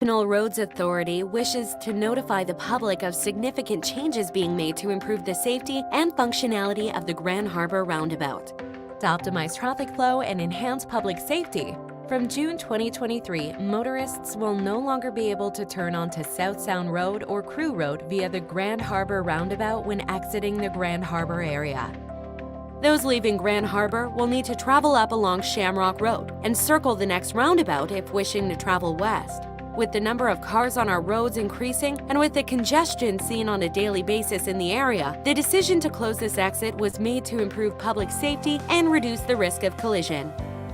National Roads Authority wishes to notify the public of significant changes being made to improve the safety and functionality of the Grand Harbor Roundabout. To optimize traffic flow and enhance public safety, from June 2023, motorists will no longer be able to turn onto South Sound Road or Crew Road via the Grand Harbor Roundabout when exiting the Grand Harbor area. Those leaving Grand Harbor will need to travel up along Shamrock Road and circle the next roundabout if wishing to travel west. With the number of cars on our roads increasing and with the congestion seen on a daily basis in the area, the decision to close this exit was made to improve public safety and reduce the risk of collision.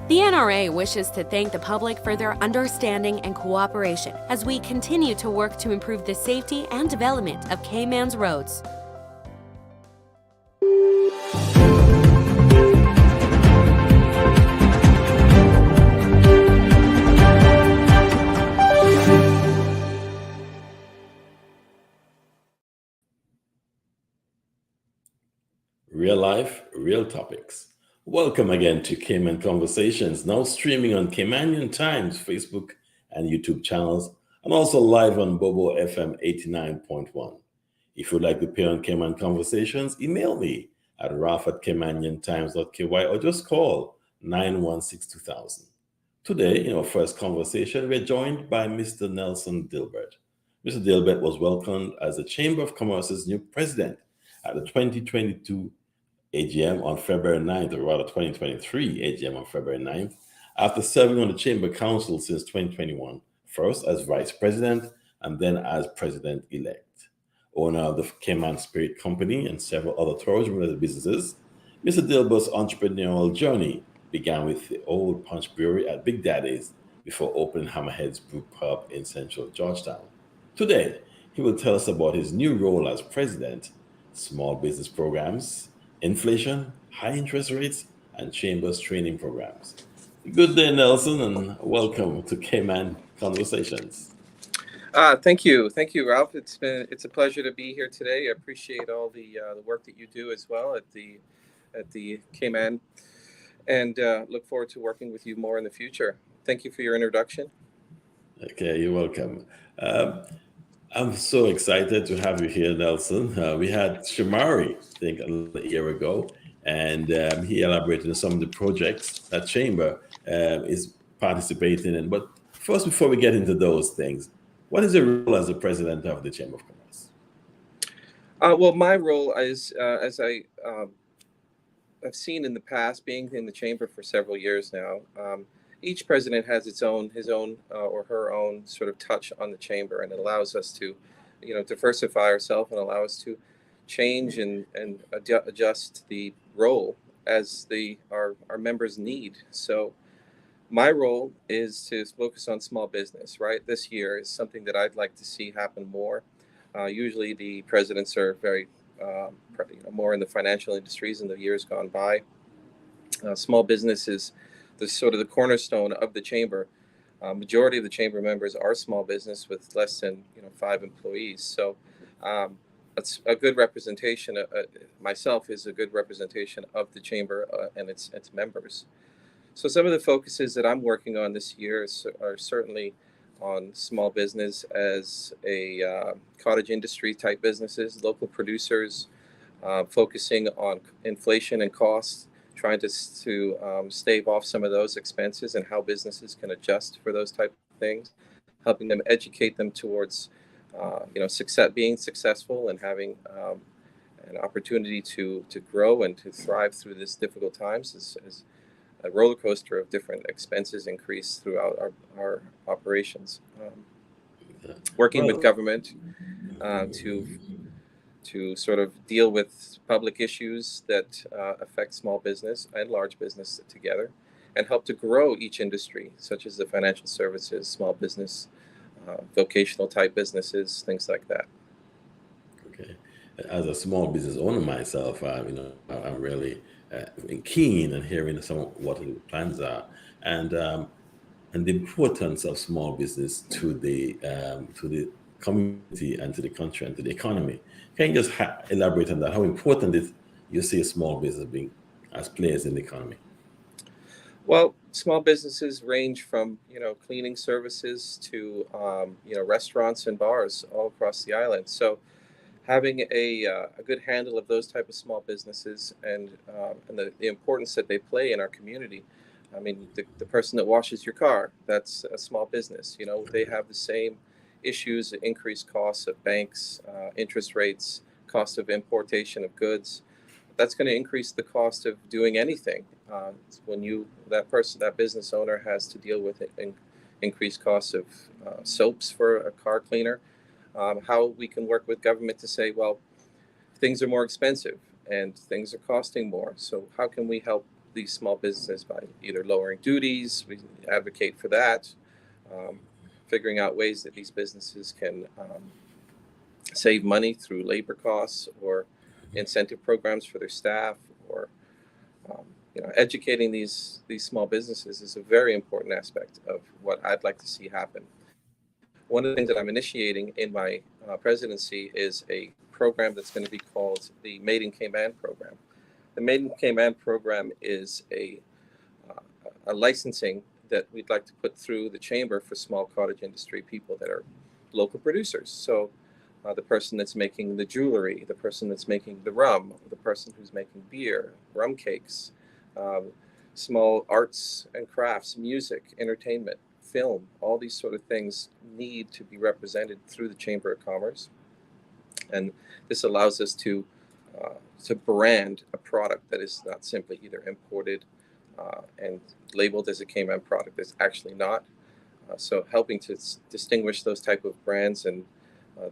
The NRA wishes to thank the public for their understanding and cooperation as we continue to work to improve the safety and development of Cayman's roads. Real life, real topics. Welcome again to Cayman Conversations, now streaming on Cayman Times Facebook and YouTube channels, and also live on Bobo FM 89.1. If you'd like to appear on Cayman Conversations, email me at ralph@caymantimes.ky or just call 916-2000. Today, in our first conversation, we're joined by Mr. Nelson Dilbert. Mr. Dilbert was welcomed as the Chamber of Commerce's new president at the 2022 AGM on February 9th, or rather 2023 AGM on February 9th, after serving on the Chamber Council since 2021, first as Vice President and then as President-elect. Owner of the Cayman Spirit Company and several other tourism-related businesses, Mr. Dilbert's entrepreneurial journey began with the old Punch Brewery at Big Daddy's before opening Hammerhead's Brew Pub in central Georgetown. Today, he will tell us about his new role as President, small business programs, inflation, high interest rates, and Chambers training programs. Good day, Nelson, and welcome to Cayman Conversations. Thank you, Ralph. It's a pleasure to be here today. I appreciate all the work that you do as well at the Cayman, and look forward to working with you more in the future. Thank you for your introduction. Okay, you're welcome. I'm so excited to have you here, Nelson. We had Shamari, I think, a year ago, and he elaborated on some of the projects that Chamber is participating in. But first, before we get into those things, what is your role as the president of the Chamber of Commerce? Well, my role is, as I've seen in the past, being in the Chamber for several years now, each president has his own or her own sort of touch on the chamber, and it allows us to, diversify ourselves and allow us to change and adjust the role as our members need. So my role is to focus on small business. Right, this year is something that I'd like to see happen more. Usually, the presidents are very more in the financial industries in the years gone by. Small business is the cornerstone of the chamber. Majority of the chamber members are small business with less than 5 employees. So it's a good representation. Myself is a good representation of the chamber and its members. So some of the focuses that I'm working on this year are certainly on small business as a cottage industry type businesses, local producers, focusing on inflation and costs, trying to stave off some of those expenses and how businesses can adjust for those type of things, helping them educate them towards, being successful and having an opportunity to grow and to thrive through this difficult times as a roller coaster of different expenses increase throughout our operations. Working with government to sort of deal with public issues that affect small business and large business together, and help to grow each industry, such as the financial services, small business, vocational type businesses, things like that. Okay. As a small business owner myself, I'm really keen on hearing some of what the plans are, and the importance of small business to the community and to the country and to the economy. Can you just elaborate on that? How important is you see a small business being as players in the economy? Well, small businesses range from cleaning services to restaurants and bars all across the island. So having a good handle of those type of small businesses and the importance that they play in our community. I mean, the person that washes your car, that's a small business. They have the same issues, the increased costs of banks, interest rates, cost of importation of goods. That's going to increase the cost of doing anything. When that business owner has to deal with increased costs of soaps for a car cleaner, how we can work with government to say, well, things are more expensive and things are costing more. So how can we help these small businesses by either lowering duties? We advocate for that. Um, Figuring out ways that these businesses can save money through labor costs or incentive programs for their staff, or um, educating these small businesses is a very important aspect of what I'd like to see happen. One of the things that I'm initiating in my presidency is a program that's going to be called the Made in Cayman program. The Made in Cayman program is a licensing that we'd like to put through the chamber for small cottage industry people that are local producers. So the person that's making the jewelry, the person that's making the rum, the person who's making beer, rum cakes, um, small arts and crafts, music, entertainment, film, all these sort of things need to be represented through the Chamber of Commerce. And this allows us uh, to brand a product that is not simply either imported and labeled as a Cayman product that's actually not. So helping to distinguish those type of brands and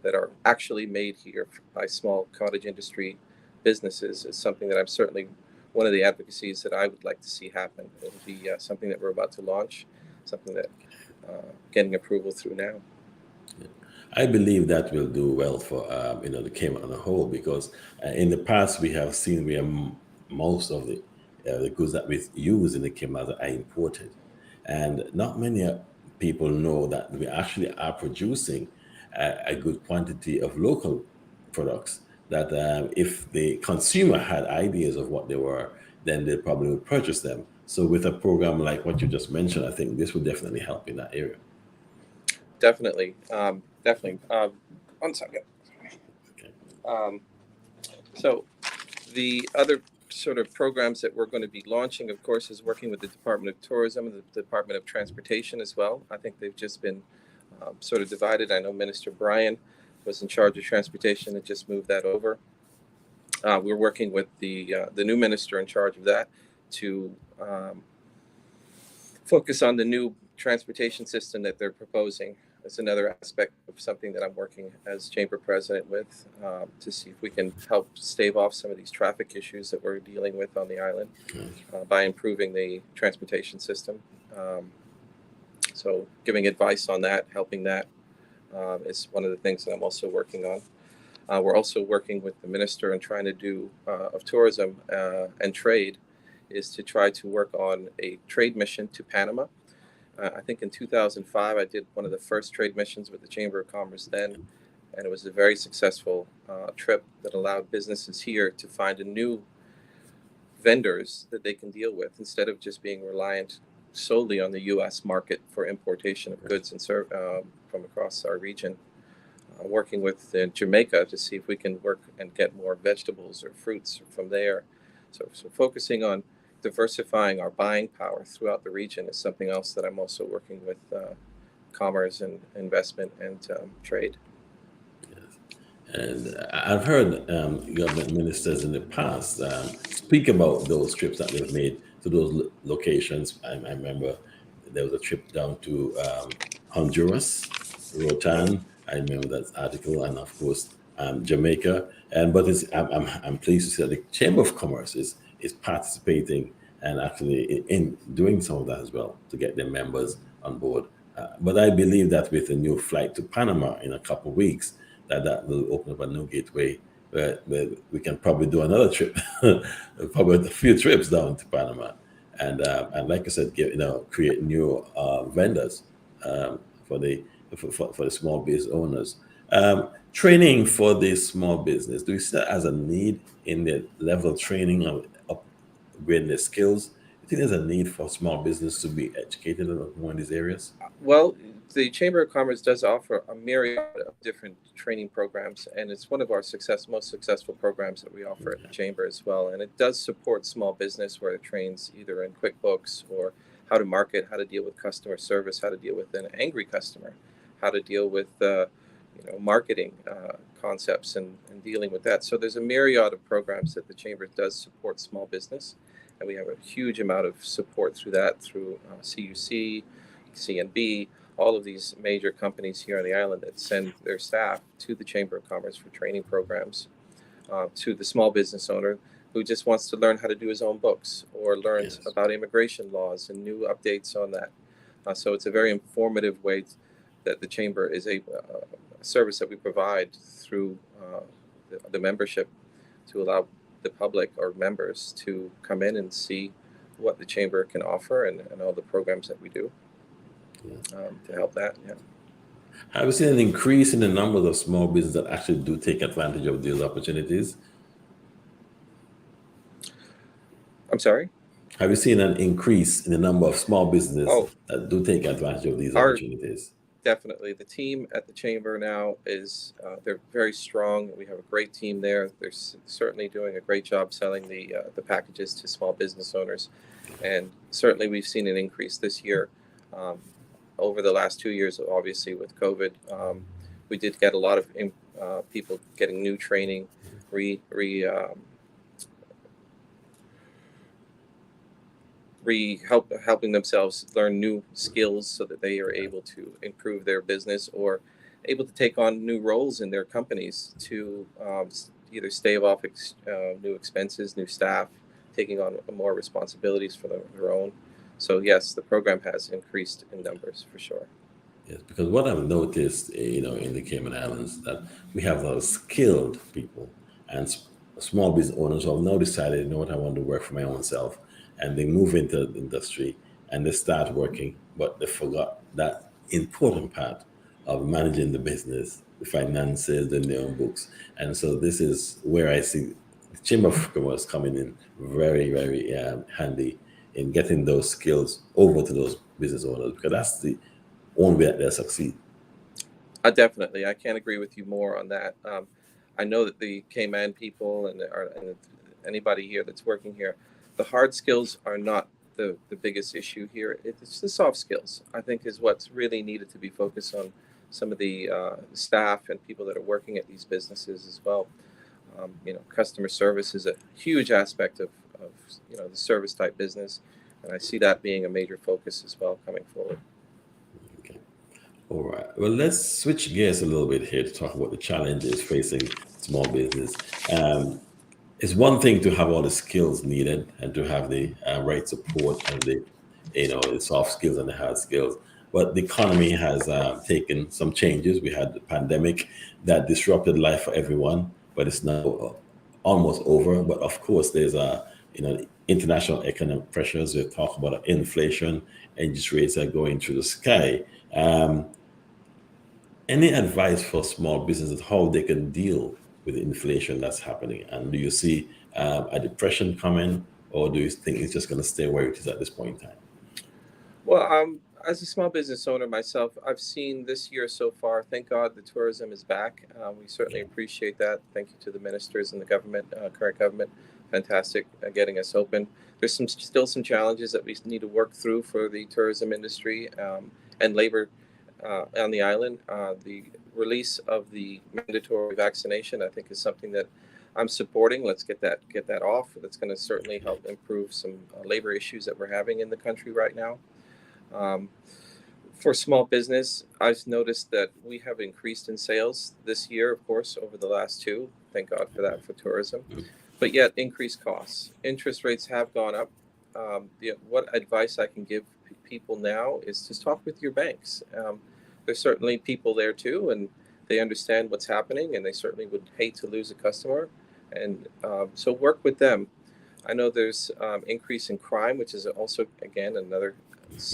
that are actually made here by small cottage industry businesses is something that I'm certainly one of the advocacies that I would like to see happen. It'll be something that we're about to launch, something that getting approval through now. I believe that will do well for the Cayman on a whole, because in the past we have seen where most of the goods that we use in the Cayman are imported, and not many people know that we actually are producing a good quantity of local products. That if the consumer had ideas of what they were, then they probably would purchase them. So with a program like what you just mentioned, I think this would definitely help in that area. Definitely, definitely. One second. Okay. Um, so the other sort of programs that we're going to be launching, of course, is working with the Department of Tourism and the Department of Transportation as well. I think they've just been sort of divided. I know Minister Bryan was in charge of transportation and just moved that over. We're working with the new minister in charge of that to focus on the new transportation system that they're proposing. That's another aspect of something that I'm working as chamber president with, to see if we can help stave off some of these traffic issues that we're dealing with on the island by improving the transportation system. So giving advice on that, helping that, is one of the things that I'm also working on. We're also working with the minister and trying to do of tourism and trade is to try to work on a trade mission to Panama. I think in 2005, I did one of the first trade missions with the Chamber of Commerce then, and it was a very successful trip that allowed businesses here to find a new vendors that they can deal with instead of just being reliant solely on the U.S. market for importation of goods and from across our region. Working with Jamaica to see if we can work and get more vegetables or fruits from there. So focusing on diversifying our buying power throughout the region is something else that I'm also working with commerce and investment and trade. And I've heard government ministers in the past speak about those trips that they've made to those locations. I remember there was a trip down to Honduras, Rotan. I remember that article, and of course Jamaica. And but I'm pleased to see that the Chamber of Commerce is participating and actually in doing some of that as well to get their members on board. But I believe that with a new flight to Panama in a couple of weeks, that will open up a new gateway where we can probably do another trip, probably a few trips down to Panama, and like I said, create new vendors for the small business owners. Training for the small business. Do you see that as a need in the level of training of upgrading their skills? I think there's a need for small business to be educated a lot more in these areas. Well, the Chamber of Commerce does offer a myriad of different training programs, and it's one of our most successful programs that we offer at the Chamber as well. And it does support small business where it trains either in QuickBooks or how to market, how to deal with customer service, how to deal with an angry customer, how to deal with marketing concepts and dealing with that. So there's a myriad of programs that the Chamber does support small business, and we have a huge amount of support through that through CUC, CNB, all of these major companies here on the island that send their staff to the Chamber of Commerce for training programs, to the small business owner who just wants to learn how to do his own books or learns Yes. about immigration laws and new updates on that. So it's a very informative way that the Chamber is a service that we provide through the membership to allow the public or members to come in and see what the Chamber can offer and all the programs that we do to help that. Yeah. Have you seen an increase in the numbers of small businesses that actually do take advantage of these opportunities? I'm sorry. Have you seen an increase in the number of small businesses Oh, that do take advantage of these our opportunities? definitely the team at the Chamber now is they're very strong. We have a great team there. They're certainly doing a great job selling the packages to small business owners, and certainly we've seen an increase this year. Um, Over the last 2 years, obviously with COVID, we did get a lot of people getting new training, re re helping themselves learn new skills so that they are able to improve their business or able to take on new roles in their companies to either stave off new expenses, new staff, taking on more responsibilities for their own. So yes, the program has increased in numbers for sure. Yes, because what I've noticed, in the Cayman Islands, that we have a lot of skilled people and small business owners who have now decided, you know what, I want to work for my own self, and they move into the industry and they start working, but they forgot that important part of managing the business, the finances, and their own books. And so this is where I see the Chamber of Commerce coming in very, very handy in getting those skills over to those business owners, because that's the only way that they'll succeed. Definitely, I can't agree with you more on that. I know that the Cayman people and anybody here that's working here, the hard skills are not the biggest issue here. It's the soft skills, I think, is what's really needed to be focused on some of the staff and people that are working at these businesses as well. Customer service is a huge aspect of the service type business, and I see that being a major focus as well coming forward. Okay. All right. Well, let's switch gears a little bit here to talk about the challenges facing small business. Um, it's one thing to have all the skills needed and to have the right support and the soft skills and the hard skills. But the economy has taken some changes. We had the pandemic that disrupted life for everyone, but it's now almost over. But of course, there's international economic pressures. We talk about inflation, interest rates are going through the sky. Um, any advice for small businesses how they can deal with the inflation that's happening? And do you see a depression coming, or do you think it's just going to stay where it is at this point in time? Well, as a small business owner myself, I've seen this year so far, thank God the tourism is back. We certainly Yeah. appreciate that. Thank you to the ministers and the government, current government. Fantastic getting us open. There's still some challenges that we need to work through for the tourism industry and labor on the island. The release of the mandatory vaccination, I think, is something that I'm supporting. Let's get that off. That's going to certainly help improve some labor issues that we're having in the country right now. Um, for small business, I've noticed that we have increased in sales this year, of course, over the last two. Thank God for that for tourism. Mhm. But yet, increased costs. Interest rates have gone up. What advice I can give people now is just talk with your banks. There's certainly people there too, and they understand what's happening, and they certainly would hate to lose a customer. And so work with them. I know there's increase in crime, which is also, again, another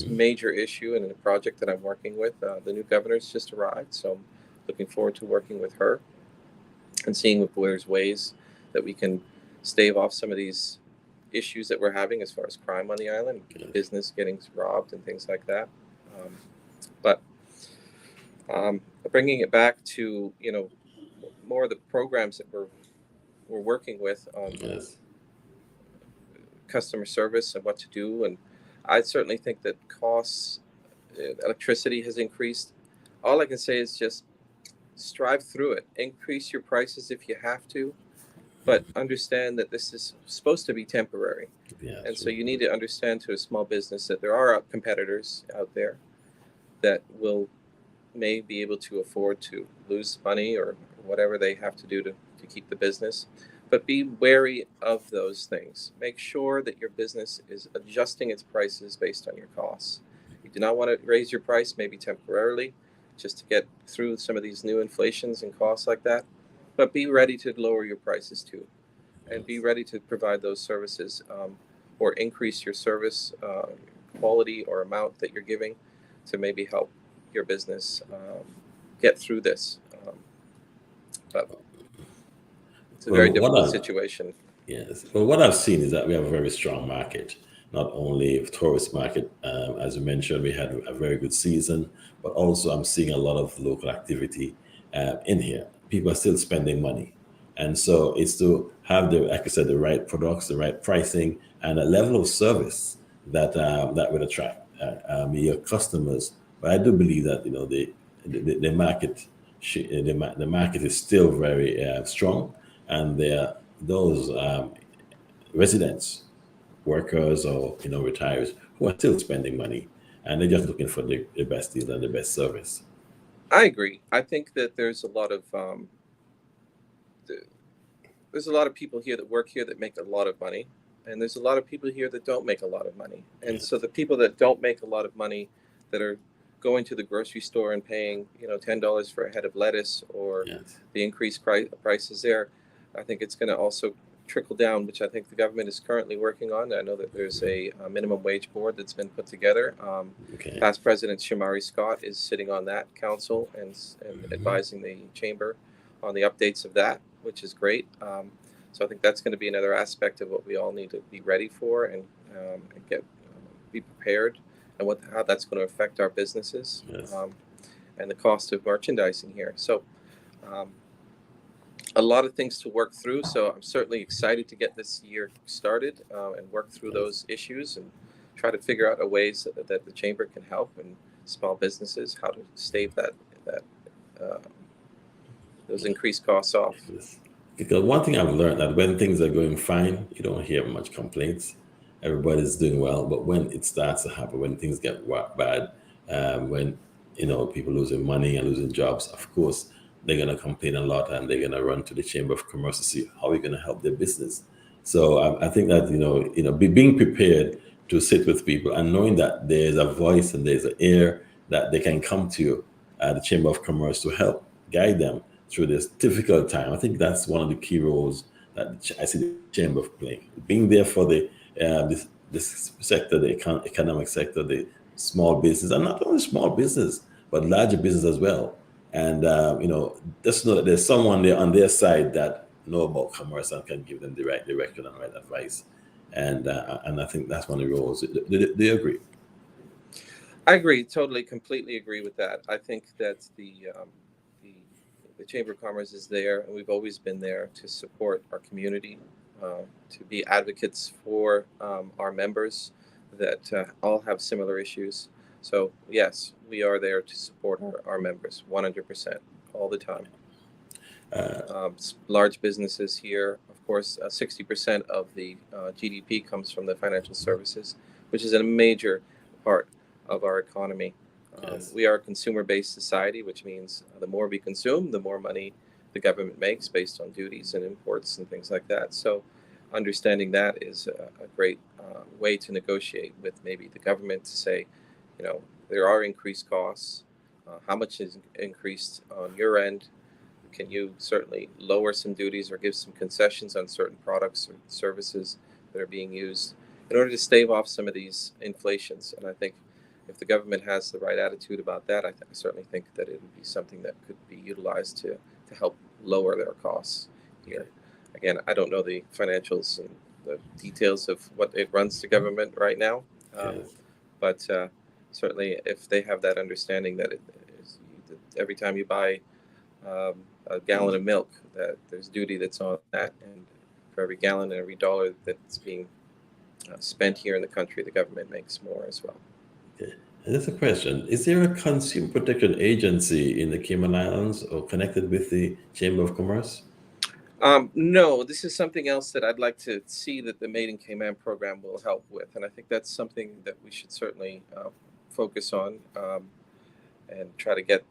major issue in a project that I'm working with. The new governor's just arrived, so I'm looking forward to working with her and seeing if there's ways that we can stave off some of these issues that we're having as far as crime on the island, Yes. business getting robbed and things like that. But bringing it back to more of the programs that we're working with on Yes. customer service and what to do, and I certainly think that costs, electricity has increased. All I can say is just strive through it. Increase your prices if you have to, but understand that this is supposed to be temporary. Yeah. And so True. you need to understand to a small business that there are competitors out there that may be able to afford to lose money or whatever they have to do to keep the business. But be wary of those things. Make sure that your business is adjusting its prices based on your costs. You do not want to raise your price, maybe temporarily, just to get through some of these new inflations and costs like that. But be ready to lower your prices too, and be Yes. ready to provide those services, or increase your service quality or amount that you're giving to maybe help your business get through this. But it's a very Well, difficult situation. yes. Well, what I've seen is that we have a very strong market, not only a tourist market. As you mentioned, we had a very good season, but also I'm seeing a lot of local activity in here. People are still spending money. And so it's to have like I said, the right products, the right pricing, and a level of service that would attract your customers. But I do believe that the market the market is still very strong, and there those residents, workers, or retirees who are still spending money, and they're just looking for the best deal and the best service. I agree. I think that th- there's a lot of people here that work here that make a lot of money, and there's a lot of people here that don't make a lot of money. And so Yes, the people that don't make a lot of money, that are going to the grocery store and paying $10 for a head of lettuce, or yes, the increased prices there, I think it's going to also trickle down, which I think the government is currently working on. I know that there's a minimum wage board that's been put together. okay, Past President Shamari Scott is sitting on that council and hmm, advising the chamber on the updates of that, which is great. So I think that's going to be another aspect of what we all need to be ready for, and be prepared, and how that's going to affect our businesses, yes, and the cost of merchandising here. So um, a lot of things to work through. So I'm certainly excited to get this year started, and work through yes. those issues and try to figure out a ways that the chamber can help, and small businesses, how to stave that uh, those increased costs off. Yes. Because one thing I've learned that when things are going fine, you don't hear much complaints. Everybody's doing well, but when it starts to happen, when things get bad, when people losing money and losing jobs, of course they're gonna complain a lot, and they're gonna run to the Chamber of Commerce to see how we're gonna help their business. So I think that being prepared to sit with people and knowing that there's a voice and there's an ear that they can come to the Chamber of Commerce to help guide them through this difficult time. I think that's one of the key roles that I see the chamber playing, being there for the this sector, the economic sector, the small business, and not only small business but larger business as well. And just know that there's someone there on their side that know about commerce and can give them the right direction and right advice. And I think that's one of the roles. Do you agree? I agree, totally, completely agree with that. I think that the the Chamber of Commerce is there, and we've always been there to support our community, to be advocates for our members that all have similar issues. So yes, we are there to support our members 100% all the time. Uh, Large businesses here, of course, 60% of the GDP comes from the financial services, which is a major part of our economy. yes. We are a consumer based society, which means the more we consume, the more money the government makes based on duties and imports and things like that. So, understanding that is a great way to negotiate with maybe the government to say, there are increased costs. How much is increased on your end? Can you certainly lower some duties or give some concessions on certain products or services that are being used in order to stave off some of these inflations? And I think if the government has the right attitude about that, I certainly think that it would be something that could be utilized to help lower their costs here. Again, I don't know the financials and the details of what it runs the government right now. Yes. But certainly, if they have that understanding that it is, that every time you buy a gallon of milk, that there's duty that's on that, and for every gallon and every dollar that's being spent here in the country, the government makes more as well. Okay. And there's a question. Is there a consumer protection agency in the Cayman Islands or connected with the Chamber of Commerce? No, this is something else that I'd like to see that the Made in Cayman program will help with, and I think that's something that we should certainly focus on and try to get.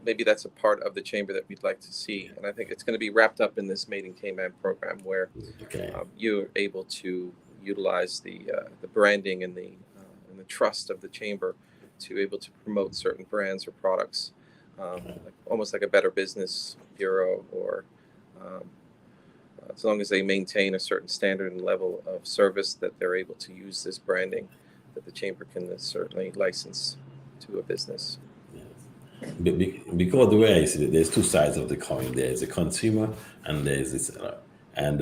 Maybe that's a part of the chamber that we'd like to see, and I think it's going to be wrapped up in this Made in Cayman program, where Okay. you're able to utilize the branding and the trust of the chamber to able to promote certain brands or products, almost like a Better Business Bureau, or um, as long as they maintain a certain standard and level of service, that they're able to use this branding, that the chamber can certainly license to a business. Because the way I see it, there's two sides of the coin. There's a consumer and there's this, and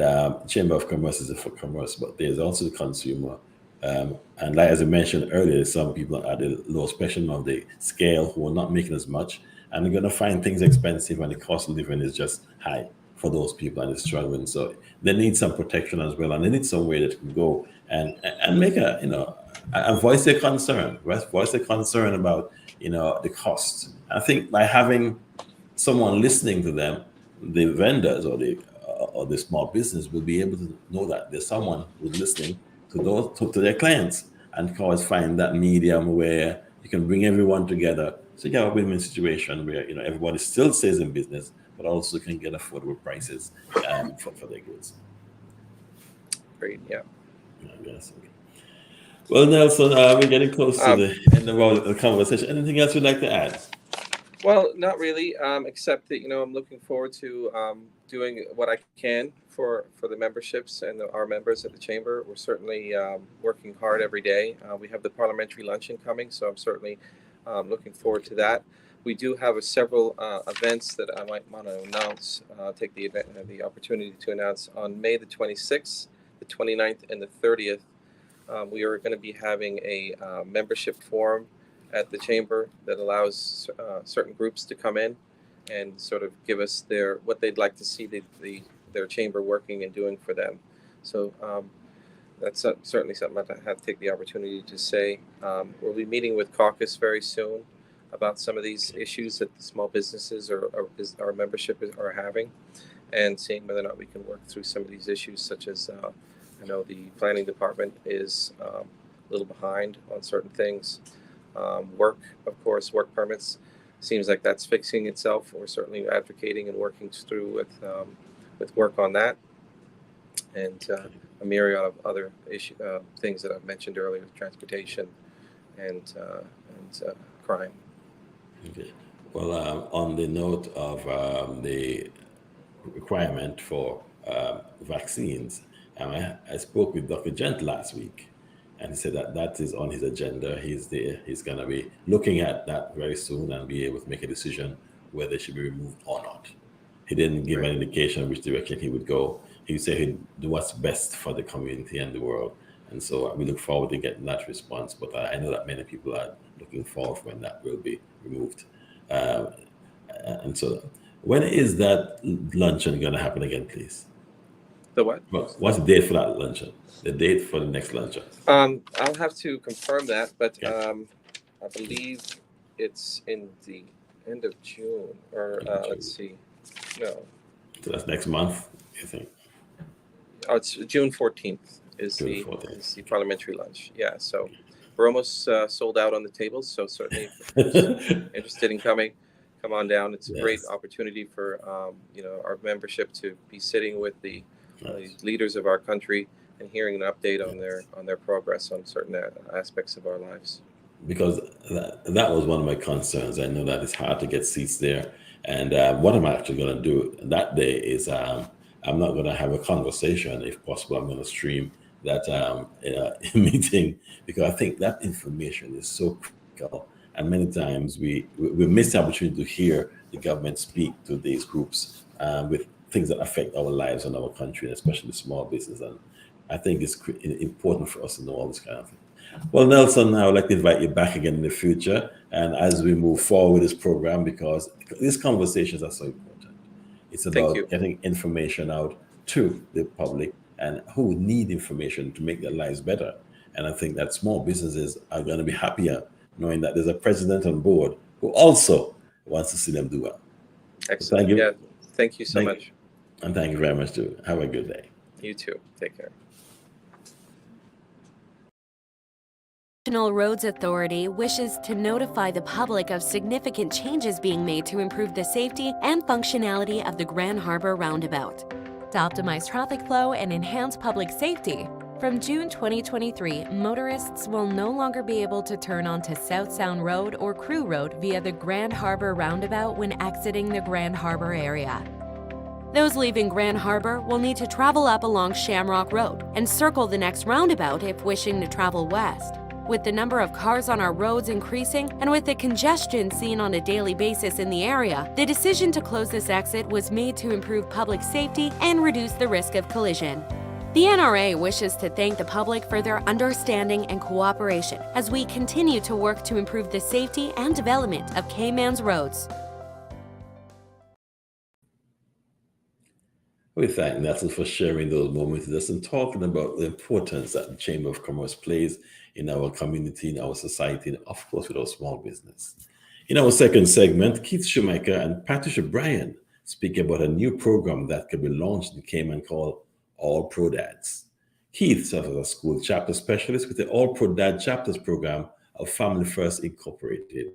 Chamber of Commerce is for commerce, but there's also the consumer. And like as I mentioned earlier, some people are at the low spectrum of the scale who are not making as much, and they're going to find things expensive, and the cost of living is just high for those people, and they're struggling. So they need some protection as well, and they need somewhere that can go and make a and voice their concern, voice their concern about the cost. I think by having someone listening to them, the vendors or the small business will be able to know that there's someone who's listening to those to their clients, and always find that medium where you can bring everyone together. So you have a win-win situation where everybody still stays in business, but also can get affordable prices for their goods. Great, yeah. I guess. Okay. Well, Nelson, we're getting close to the end of our conversation. Anything else you'd like to add? Well, not really, except that I'm looking forward to doing what I can for the memberships and our members at the chamber. We're certainly working hard every day. We have the parliamentary luncheon coming, so I'm certainly looking forward to that. We do have several events that I might want to announce. Take the opportunity to announce on May the 26th, the 29th, and the 30th. We are going to be having a membership forum at the chamber that allows certain groups to come in and sort of give us what they'd like to see their chamber working and doing for them. So that's certainly something I have to take the opportunity to say. We'll be meeting with caucus very soon about some of these issues that the small businesses or our membership are having, and seeing whether or not we can work through some of these issues, such as I know the planning department is a little behind on certain things. Work permits, seems like that's fixing itself. We're certainly advocating and working through with work on that, and a myriad of other things that I've mentioned earlier: transportation and crime. Okay. Well, on the note of the requirement for vaccines, I spoke with Dr. Gent last week, and he said that is on his agenda. He's there. He's going to be looking at that very soon and be able to make a decision whether they should be removed or not. He didn't give an indication which direction he would go. He said he'd do what's best for the community and the world. And so we look forward to getting that response. But I know that many people are looking forward for when that will be removed. And so, when is that luncheon going to happen again, please? The what? What's the date for that luncheon? The date for the next luncheon? I'll have to confirm that, but I believe it's in the end of June, or let's see. No. So that's next month, you think? Oh, it's June 14th is the parliamentary lunch. Yeah, so we're almost sold out on the tables. So certainly, if you're interested in coming, come on down. It's a great opportunity for our membership to be sitting with the leaders of our country and hearing an update on their progress on certain aspects of our lives. Because that was one of my concerns. I know that it's hard to get seats there. And what I'm actually going to do that day is I'm not going to have a conversation. If possible, I'm going to stream that meeting, because I think that information is so critical. And many times we miss the opportunity to hear the government speak to these groups with things that affect our lives and our country, especially small business. And I think it's important for us to know all this kind of thing. Well, Nelson, I would like to invite you back again in the future, and as we move forward with this program, because these conversations are so important. It's Thank you. about getting information out to the public and who need information to make their lives better. And I think that small businesses are going to be happier knowing that there's a president on board who also wants to see them do well. So Excellent. thank you. Yeah. Thank you so Thank, much. and thank you very much too. Have a good day. You too. Take care. National Roads Authority wishes to notify the public of significant changes being made to improve the safety and functionality of the Grand Harbor Roundabout. To optimize traffic flow and enhance public safety, from June 2023, motorists will no longer be able to turn onto South Sound Road or Crew Road via the Grand Harbor Roundabout when exiting the Grand Harbor area. Those leaving Grand Harbor will need to travel up along Shamrock Road and circle the next roundabout if wishing to travel west. With the number of cars on our roads increasing and with the congestion seen on a daily basis in the area, the decision to close this exit was made to improve public safety and reduce the risk of collision. The NRA wishes to thank the public for their understanding and cooperation as we continue to work to improve the safety and development of Cayman's roads. We thank Nelson for sharing those moments with us and talking about the importance that the Chamber of Commerce plays in our community, in our society, and of course with our small business. In our second segment, Keith Shoemaker and Patricia Bryan speak about a new program that could be launched in Cayman called All Pro Dads. Keith serves as a school chapter specialist with the All Pro Dad Chapters program of Family First Incorporated.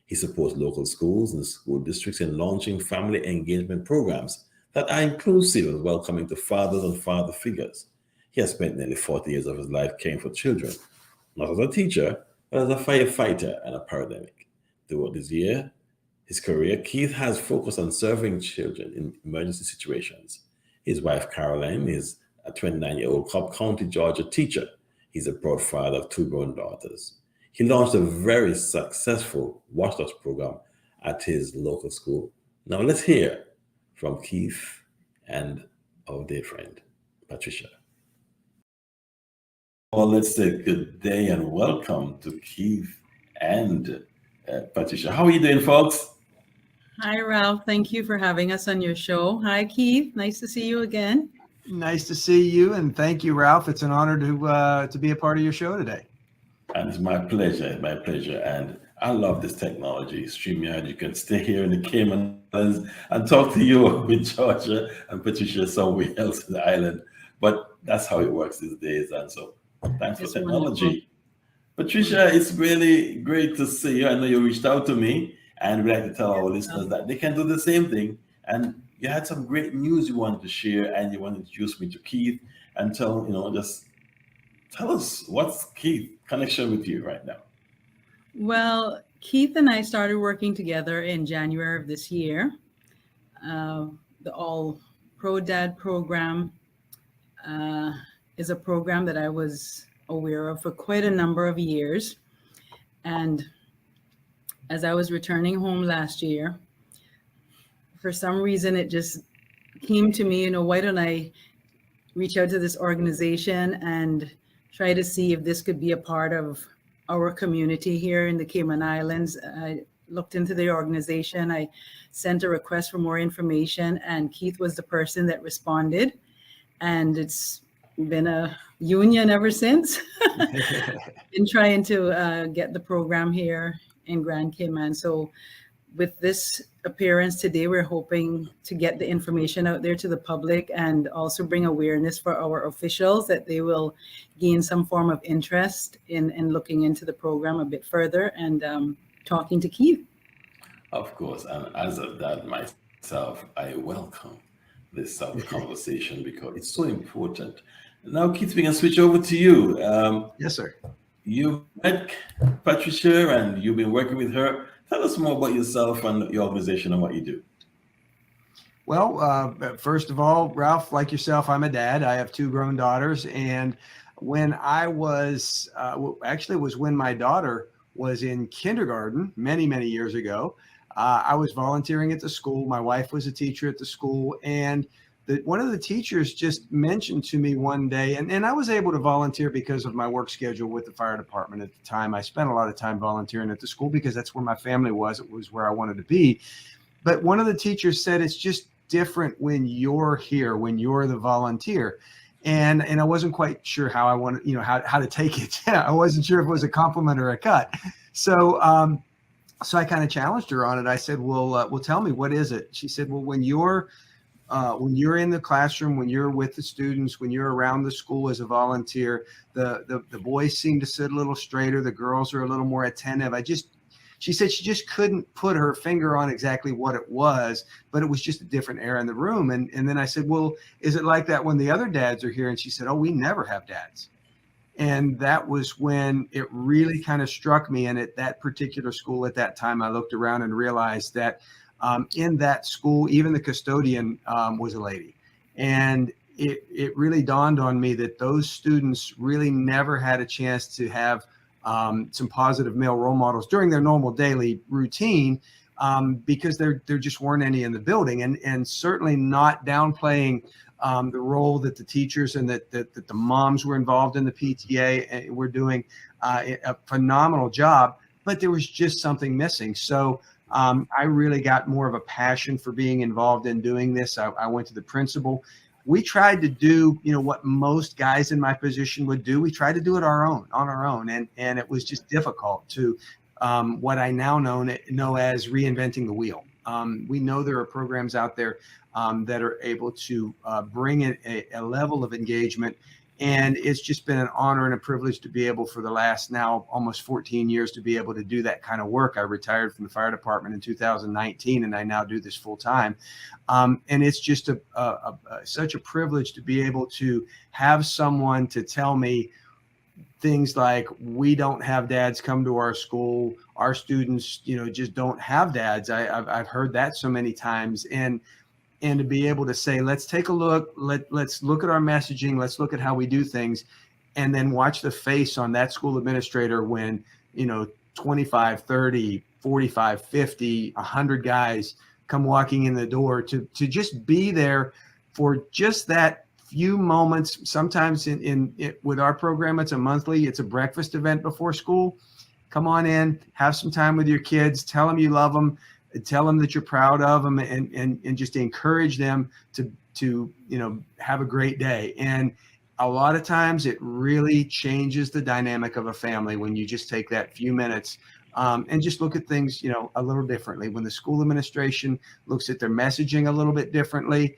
He supports local schools and school districts in launching family engagement programs that are inclusive and welcoming to fathers and father figures. He has spent nearly 40 years of his life caring for children, not as a teacher, but as a firefighter and a paramedic. Throughout his career, Keith has focused on serving children in emergency situations. His wife, Caroline, is a 29-year-old Cobb County, Georgia teacher. He's a proud father of 2 grown daughters. He launched a very successful Watchdogs program at his local school. Now let's hear from Keith and our dear friend, Patricia. Well, let's say good day and welcome to Keith and Patricia. How are you doing, folks? Hi, Ralph. Thank you for having us on your show. Hi, Keith. Nice to see you again. Nice to see you, and thank you, Ralph. It's an honor to be a part of your show today. And it's my pleasure, And I love this technology, StreamYard. You can stay here in the Cayman Islands and talk to you in Georgia and Patricia somewhere else in the island. But that's how it works these days. And so thanks for technology. Wonderful. Patricia, it's really great to see you. I know you reached out to me, and we'd like to tell our listeners that they can do the same thing. And you had some great news you wanted to share, and you wanted to introduce me to Keith and just tell us what's Keith connection with you right now. Well, Keith and I started working together in January of this year. The All Pro Dad program is a program that I was aware of for quite a number of years. And as I was returning home last year, for some reason, it just came to me, why don't I reach out to this organization and try to see if this could be a part of our community here in the Cayman Islands. I looked into the organization. I sent a request for more information, and Keith was the person that responded. And it's been a union ever since. Been trying to get the program here in Grand Cayman. So with this appearance today, we're hoping to get the information out there to the public and also bring awareness for our officials that they will gain some form of interest in looking into the program a bit further and talking to Keith. Of course, and as a dad myself, I welcome this conversation because it's so important. Now, Keith, we can switch over to you. Yes, sir. You met Patricia and you've been working with her. Tell us more about yourself and your organization and what you do. Well, first of all, Ralph, like yourself, I'm a dad. I have 2 grown daughters. And when I was, actually it was when my daughter was in kindergarten many, many years ago, I was volunteering at the school. My wife was a teacher at the school. And one of the teachers just mentioned to me one day, and I was able to volunteer because of my work schedule with the fire department at the time. I spent a lot of time volunteering at the school because that's where my family was. It was where I wanted to be. But one of the teachers said, it's just different when you're here, when you're the volunteer. And I wasn't quite sure how I wanted, how to take it. I wasn't sure if it was a compliment or a cut. So I kind of challenged her on it. I said, well, tell me, what is it? She said, well, when you're in the classroom, when you're with the students, when you're around the school as a volunteer, the boys seem to sit a little straighter. The girls are a little more attentive. She said she just couldn't put her finger on exactly what it was, but it was just a different air in the room. And then I said, well, is it like that when the other dads are here? And she said, oh, we never have dads. And that was when it really kind of struck me. And at that particular school at that time, I looked around and realized that in that school, even the custodian was a lady. And it really dawned on me that those students really never had a chance to have some positive male role models during their normal daily routine because there just weren't any in the building, and certainly not downplaying the role that the teachers and that the moms were involved in the PTA and were doing a phenomenal job, but there was just something missing. So I really got more of a passion for being involved in doing this. I went to the principal. We tried to do, what most guys in my position would do. We tried to do it on our own. And it was just difficult to what I now know as reinventing the wheel. We know there are programs out there that are able to bring in a level of engagement. And it's just been an honor and a privilege to be able, for the last now almost 14 years, to be able to do that kind of work. I retired from the fire department in 2019, and I now do this full time. And it's just such a privilege to be able to have someone to tell me things like, we don't have dads come to our school. Our students, just don't have dads. I've heard that so many times. And to be able to say, let's take a look, let's look at our messaging, let's look at how we do things, and then watch the face on that school administrator when, 25, 30, 45, 50, 100 guys come walking in the door to just be there for just that few moments. Sometimes with our program, it's a breakfast event before school. Come on in, have some time with your kids, tell them you love them, tell them that you're proud of them, and just encourage them to have a great day. And a lot of times it really changes the dynamic of a family when you just take that few minutes and just look at things, a little differently. When the school administration looks at their messaging a little bit differently,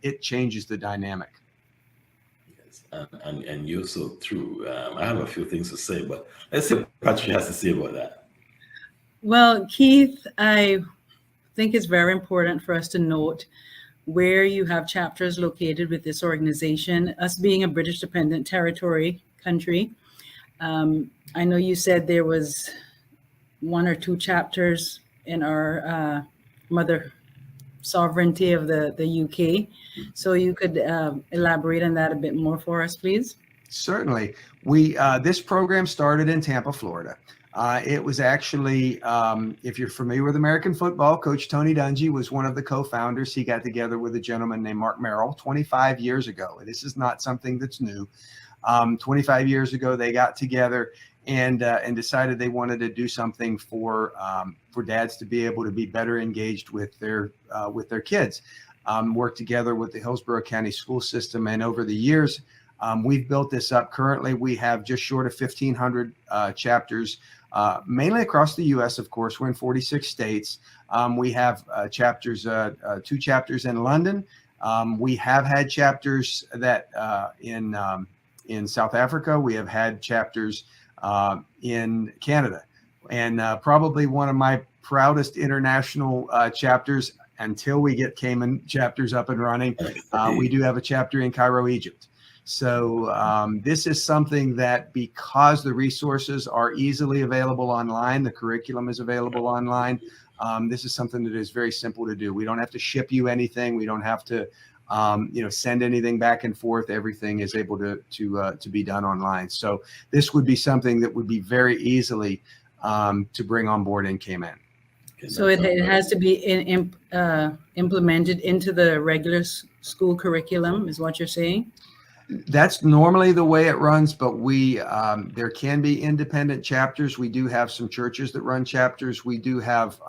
it changes the dynamic. Yes, and you're so true. I have a few things to say, but let's see what Patrick has to say about that. Well, Keith, I think it's very important for us to note where you have chapters located with this organization. Us being a British dependent territory country, I know you said there was 1 or 2 chapters in our mother sovereignty of the UK. So you could elaborate on that a bit more for us, please. Certainly. This program started in Tampa, Florida. It was actually, if you're familiar with American football, Coach Tony Dungy was one of the co-founders. He got together with a gentleman named Mark Merrill 25 years ago. This is not something that's new. 25 years ago, they got together and decided they wanted to do something for dads to be able to be better engaged with their kids. Work together with the Hillsborough County school system, and over the years, we've built this up. Currently, we have just short of 1,500 chapters. Mainly across the U.S., of course. We're in 46 states. We have chapters, 2 chapters in London. We have had chapters that in South Africa. We have had chapters in Canada. And probably one of my proudest international chapters, until we get Cayman chapters up and running, we do have a chapter in Cairo, Egypt. So this is something that, because the resources are easily available online, the curriculum is available online, this is something that is very simple to do. We don't have to ship you anything. We don't have to send anything back and forth. Everything is able to be done online. So this would be something that would be very easily to bring on board in Cayman. So it has to be implemented into the regular school curriculum, is what you're saying? That's normally the way it runs, but we there can be independent chapters. We do have some churches that run chapters. We do have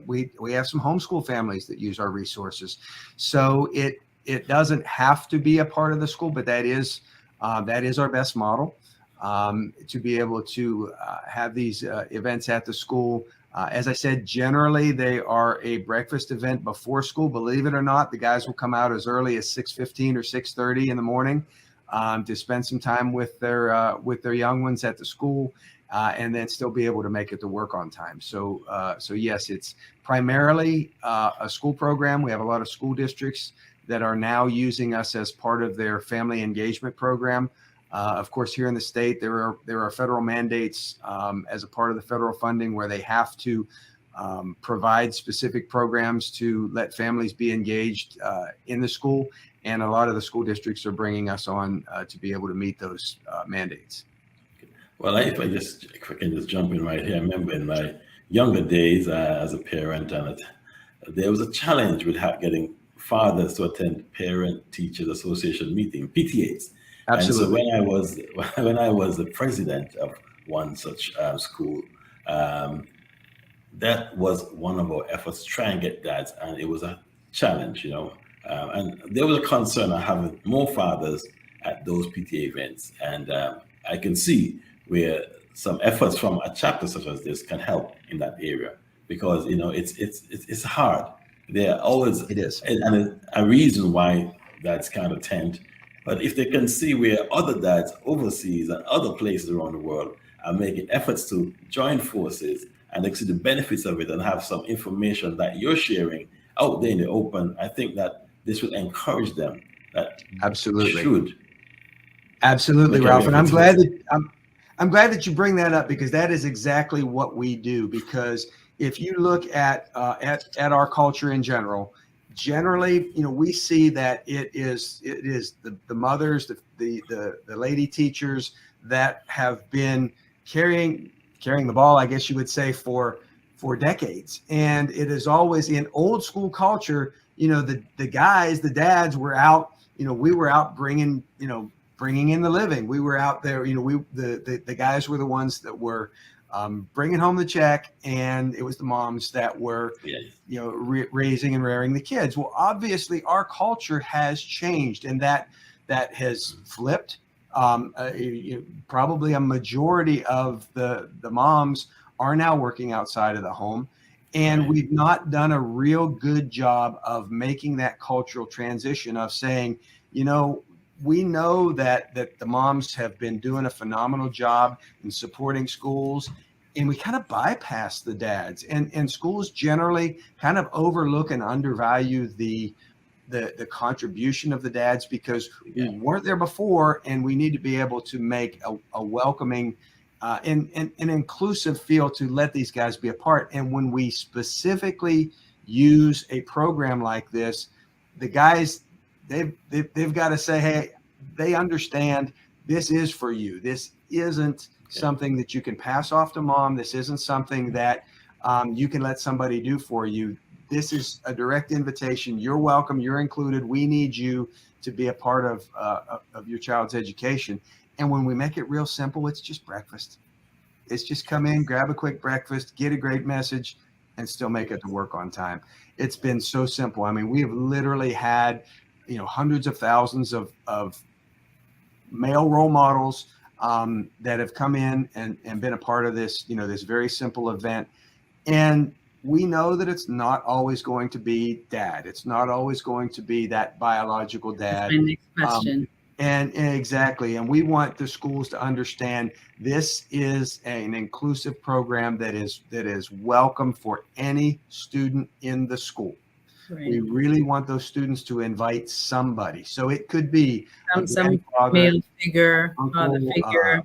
we have some homeschool families that use our resources. So it doesn't have to be a part of the school, but that is our best model, to be able to have these events at the school. As I said, generally they are a breakfast event before school. Believe it or not, the guys will come out as early as 6:15 or 6:30 in the morning to spend some time with their young ones at the school, and then still be able to make it to work on time. So yes, it's primarily a school program. We have a lot of school districts that are now using us as part of their family engagement program. Of course, here in the state, there are federal mandates as a part of the federal funding where they have to provide specific programs to let families be engaged in the school. And a lot of the school districts are bringing us on to be able to meet those mandates. Well, if I can just jump in right here. I remember in my younger days as a parent, and there was a challenge with getting fathers to attend Parent-Teachers Association meeting, PTAs. Absolutely. And so when I was the president of one such school, that was one of our efforts to try and get dads, and it was a challenge, and there was a concern of having more fathers at those PTA events, and I can see where some efforts from a chapter such as this can help in that area, because it's hard. There are always It is. and a reason why dads can't attend. But if they can see where other dads overseas and other places around the world are making efforts to join forces, and they see the benefits of it and have some information that you're sharing out there in the open, I think that this will encourage them. That Absolutely. should. Absolutely, Make Ralph. And every I'm glad that you bring that up, because that is exactly what we do. Because if you look at our culture in general, generally, we see that it is the mothers, the lady teachers that have been carrying the ball, I guess you would say, for decades. And it is always in old school culture, the guys, the dads were out, we were out bringing in the living. We were out there, the guys were the ones that were bringing home the check, and it was the moms that were, raising and rearing the kids. Well, obviously our culture has changed, and that has flipped. Probably a majority of the moms are now working outside of the home, and Right. we've not done a real good job of making that cultural transition of saying, we know that the moms have been doing a phenomenal job in supporting schools, and we kind of bypass the dads, and schools generally kind of overlook and undervalue the contribution of the dads, because we weren't there before, and we need to be able to make a welcoming and an inclusive feel to let these guys be a part. And when we specifically use a program like this, the guys, they've got to say, hey, they understand this is for you. This isn't something that you can pass off to mom. This isn't something that you can let somebody do for you. This is a direct invitation. You're welcome. You're included. We need you to be a part of your child's education. And when we make it real simple, it's just breakfast. It's just come in, grab a quick breakfast, get a great message, and still make it to work on time. It's been so simple. I mean, we have literally had, hundreds of thousands of male role models that have come in and been a part of this, this very simple event. And we know that it's not always going to be dad. It's not always going to be that biological dad. My next question. And exactly. And we want the schools to understand this is an inclusive program that is welcome for any student in the school. Right. We really want those students to invite somebody. So it could be Some male figure, father figure.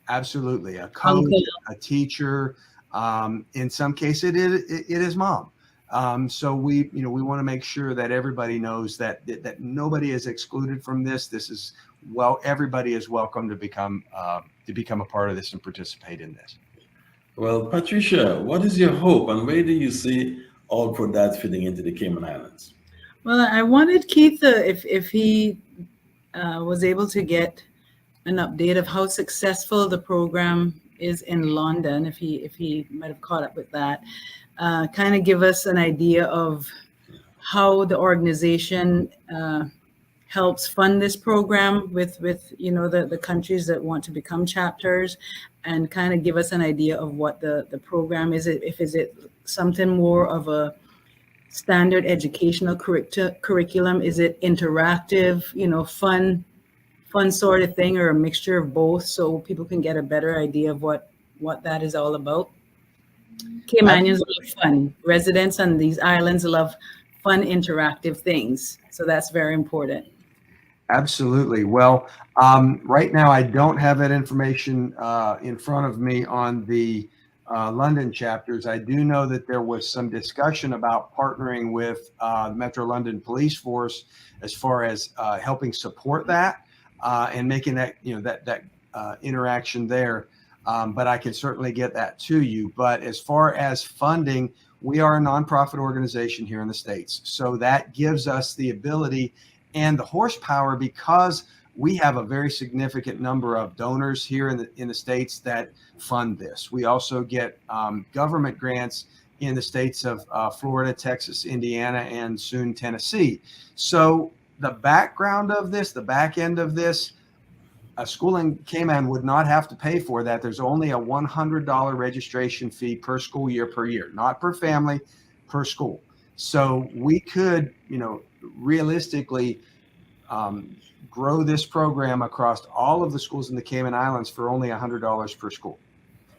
Absolutely. A coach, a teacher. In some cases, it is mom. So we want to make sure that everybody knows that nobody is excluded from this. This is, everybody is welcome to become a part of this and participate in this. Well, Patricia, what is your hope and where do you see All Pro Dads fitting into the Cayman Islands? Well, I wanted Keith, if he was able to get an update of how successful the program is in London, if he might have caught up with that, kind of give us an idea of how the organization helps fund this program with the countries that want to become chapters, and kind of give us an idea of what the program is. Is it something more of a standard educational curriculum? Is it interactive, fun sort of thing, or a mixture of both, so people can get a better idea of what that is all about? Caymanians love fun. Residents on these islands love fun, interactive things. So that's very important. Absolutely. Well, right now I don't have that information in front of me on the London chapters. I do know that there was some discussion about partnering with the Metro London Police Force as far as helping support that and making that that interaction there. But I can certainly get that to you. But as far as funding, we are a nonprofit organization here in the States, so that gives us the ability and the horsepower, because we have a very significant number of donors here in the States that fund this. We also get government grants in the states of Florida, Texas, Indiana, and soon Tennessee. So the background of this, the back end of this, a school in Cayman would not have to pay for that. There's only a $100 registration fee per school year per year, not per family, per school. So we could, realistically grow this program across all of the schools in the Cayman Islands for only $100 per school.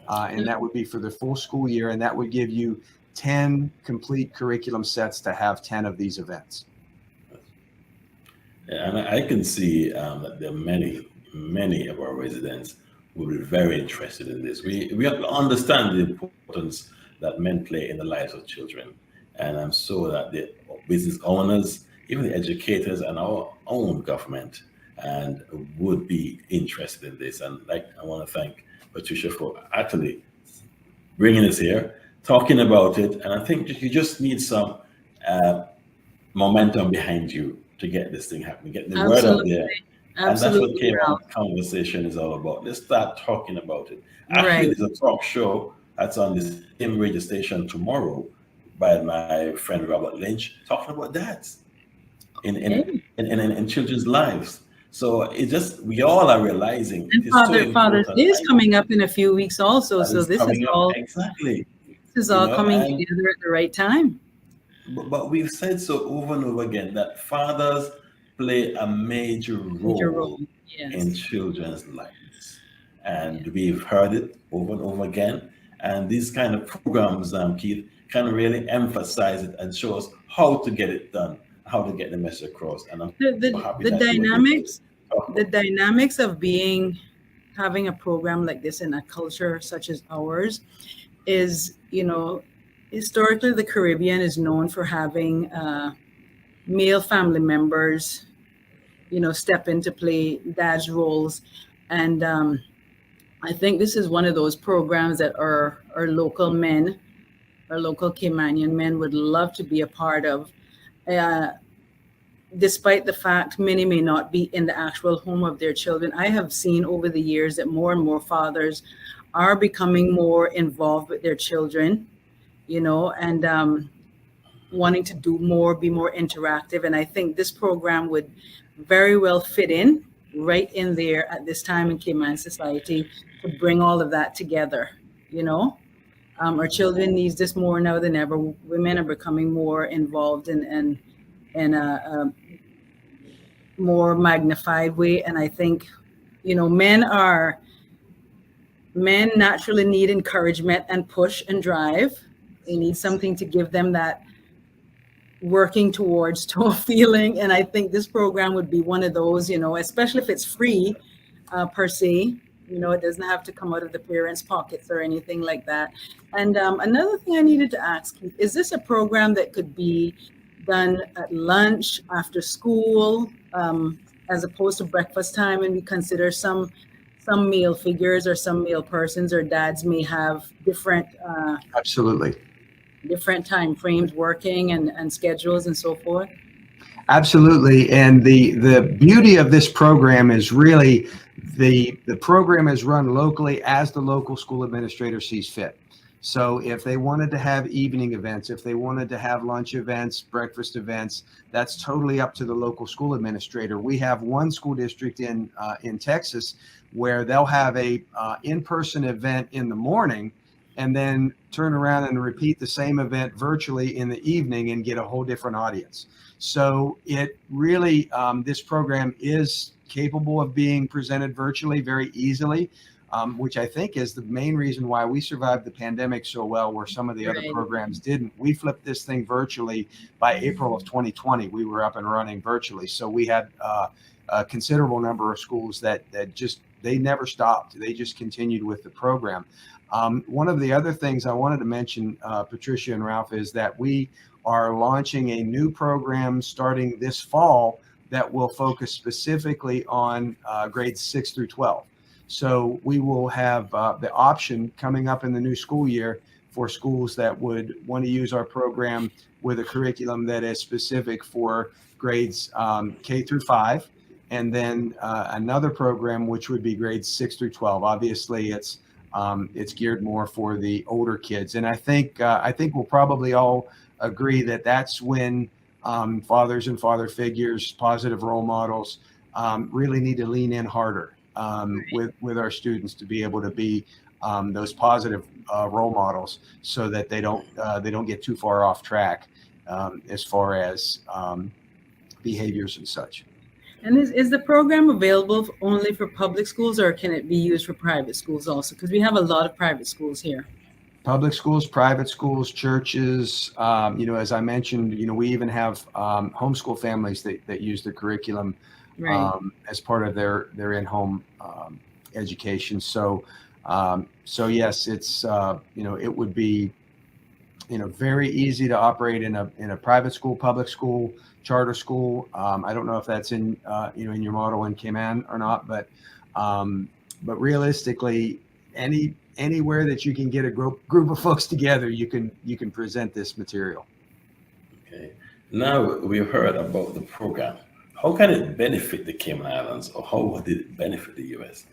And that would be for the full school year. And that would give you 10 complete curriculum sets to have 10 of these events. And I can see that there are many of our residents who will be very interested in this. We understand the importance that men play in the lives of children. And I'm sure that the business owners, even the educators and our own government, and would be interested in this. And I want to thank Patricia for actually bringing us here, talking about it. And I think you just need some momentum behind you to get this thing happening, get the word out there. And that's what Cayman Conversation is all about. Let's start talking about it. Actually, there's a talk show that's on this same radio station tomorrow by my friend Robert Lynch, talking about that in children's lives. So we all are realizing. And Father's Day is coming up in a few weeks also. So this is all exactly. This is all coming together at the right time. But we've said so over and over again that fathers play a major role in children's lives. And we've heard it over and over again. And these kind of programs, Keith, can really emphasize it and show us how to get it done, how to get the message across. And I'm happy the dynamics of having a program like this in a culture such as ours is, historically the Caribbean is known for having male family members, step into play dad's roles. And I think this is one of those programs that our local men, our local Caymanian men would love to be a part of. Despite the fact many may not be in the actual home of their children, I have seen over the years that more and more fathers are becoming more involved with their children, and wanting to do more, be more interactive. And I think this program would very well fit in right in there at this time in Cayman society to bring all of that together. Our children needs this more now than ever. Women are becoming more involved in a more magnified way. And I think, men naturally need encouragement and push and drive. They need something to give them that working towards feeling. And I think this program would be one of those, especially if it's free per se. It doesn't have to come out of the parents' pockets or anything like that. And another thing I needed to ask, is this a program that could be done at lunch, after school, as opposed to breakfast time? And we consider some some male figures or some male persons or dads may have Absolutely. different time frames working and schedules and so forth. Absolutely. And the beauty of this program is really the program is run locally as the local school administrator sees fit. So if they wanted to have evening events, if they wanted to have lunch events, breakfast events, that's totally up to the local school administrator. We have one school district in Texas where they'll have a in-person event in the morning and then turn around and repeat the same event virtually in the evening and get a whole different audience. So it really, this program is capable of being presented virtually very easily, which I think is the main reason why we survived the pandemic so well, where some of the other programs didn't. We flipped this thing virtually by April of 2020. We were up and running virtually. So we had a considerable number of schools that just, they never stopped. They just continued with the program. One of the other things I wanted to mention, Patricia and Ralph, is that we are launching a new program starting this fall that will focus specifically on grades 6 through 12. So we will have the option coming up in the new school year for schools that would want to use our program with a curriculum that is specific for grades K through 5, and then another program which would be grades 6 through 12. Obviously, it's geared more for the older kids, and I think we'll probably all agree that that's when fathers and father figures, positive role models, really need to lean in harder with our students to be able to be those positive role models, so that they don't get too far off track as far as behaviors and such. And is the program available only for public schools, or can it be used for private schools also? Because we have a lot of private schools here. Public schools, private schools, churches. As I mentioned, we even have homeschool families that use the curriculum as part of their in-home education. So yes, it's it would be very easy to operate in a private school, public school, charter school. I don't know if that's in in your model in Cayman or not, but realistically, anywhere that you can get a group of folks together, you can present this material. Okay. Now we've heard about the program. How can it benefit the Cayman Islands, or how did it benefit the U.S.?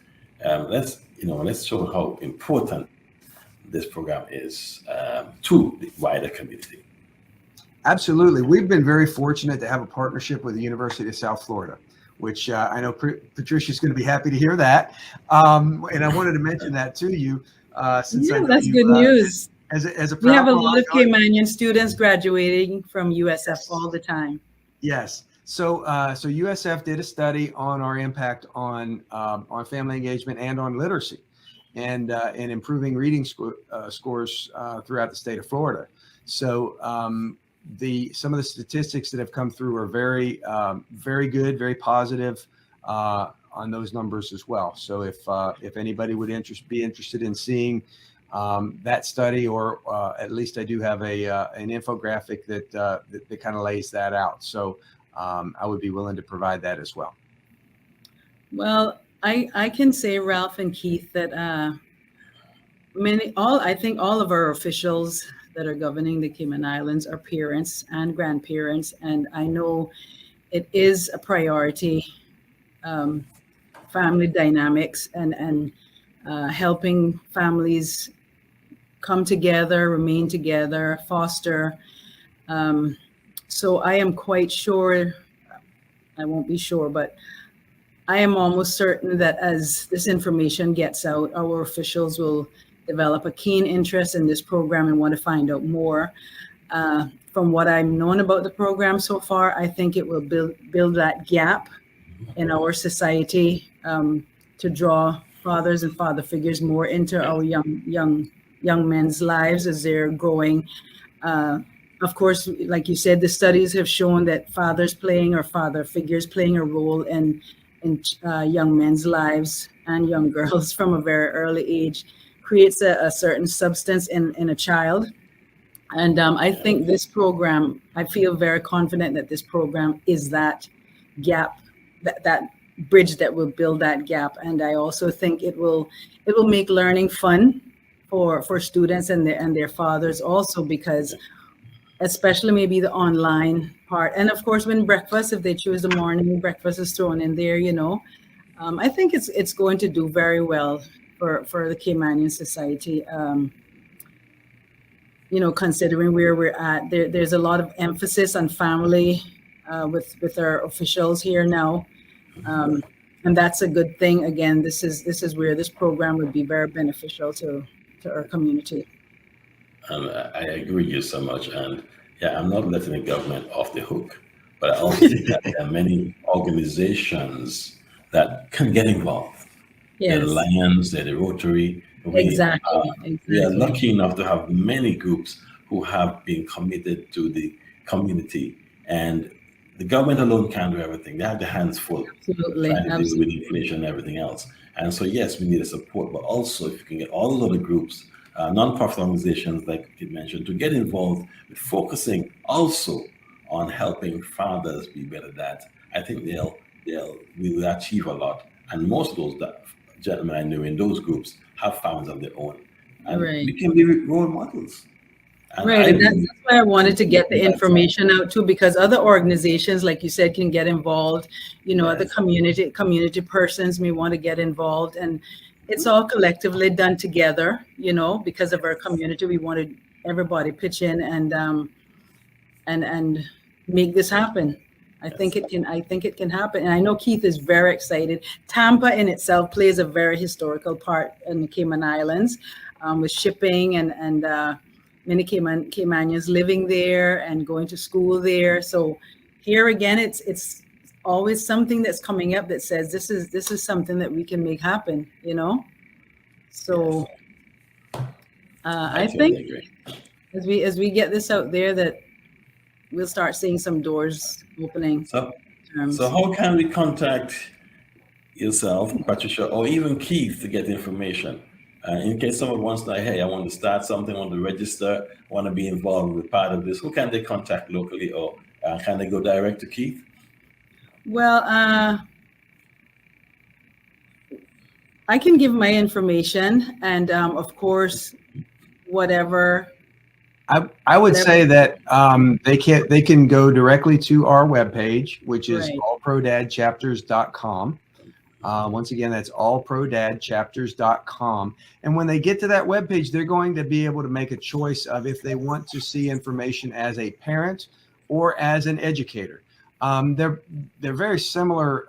Let's show how important this program is to the wider community. Absolutely. We've been very fortunate to have a partnership with the University of South Florida, which I know Patricia's going to be happy to hear that. And I wanted to mention that to you. Since I know that's you, good news. As a we have a lot of Caymanian students graduating from USF all the time. Yes. So USF did a study on our impact on family engagement and on literacy, and improving reading scores throughout the state of Florida. So some of the statistics that have come through are very good, very positive on those numbers as well. So if anybody would be interested in seeing that study, or at least I do have an infographic that kind of lays that out. So I would be willing to provide that as well. Well, I can say, Ralph and Keith, that I think all of our officials that are governing the Cayman Islands are parents and grandparents, and I know it is a priority, family dynamics and helping families come together, remain together, foster. So I am quite sure, I won't be sure, but I am almost certain that as this information gets out, our officials will develop a keen interest in this program and want to find out more. From what I've known about the program so far, I think it will build that gap in our society to draw fathers and father figures more into our young men's lives as they're growing. Of course, like you said, the studies have shown that father figures playing a role in young men's lives and young girls from a very early age creates a certain substance in a child. And I think this program, I feel very confident that this program is that gap, that bridge that will build that gap. And I also think it will make learning fun for students and their fathers also, because especially maybe the online part. And of course, when breakfast, if they choose the morning breakfast is thrown in there, I think it's going to do very well for the Caymanian society. Considering where we're at, there's a lot of emphasis on family with our officials here now, and that's a good thing. Again, this is where this program would be very beneficial to our community. And I agree with you so much. And yeah, I'm not letting the government off the hook, but I also think that there are many organizations that can get involved. They're the Yes, Lions, they're the Rotary. exactly, We are exactly. lucky enough to have many groups who have been committed to the community. And the government alone can't do everything. They have their hands full Absolutely, trying to deal with absolutely. inflation and everything else. And so, yes, we need a support, but also if you can get all those other groups, non-profit organizations, like you mentioned, to get involved with focusing also on helping fathers be better dads, I think we will achieve a lot. And most of those gentlemen I know in those groups have families of their own, and Right. we can be role models. And Right, I and that's believe why I wanted to get the that's information out too, because other organizations, like you said, can get involved. Other yes, community persons may want to get involved, and it's all collectively done together. Because of our community, we wanted everybody pitch in and make this happen. I think yes, it can. I think it can happen, and I know Keith is very excited. Tampa in itself plays a very historical part in the Cayman Islands, with shipping and many Caymanians living there and going to school there. So here again, it's always something that's coming up that says this is something that we can make happen. yes. So I I think totally agree. as we get this out there, that we'll start seeing some doors opening So, so terms. how can we contact yourself, Patricia, or even Keith to get information? In case someone wants to, hey, I want to start something, I want to register, I want to be involved with part of this, who can they contact locally, or can they go direct to Keith? Well, I can give my information, and of course, whatever, I would whatever. say that they can go directly to our webpage, which is Right. allprodadchapters.com. Once again, that's allprodadchapters.com. And when they get to that webpage, they're going to be able to make a choice of if they want to see information as a parent or as an educator. They're very similar,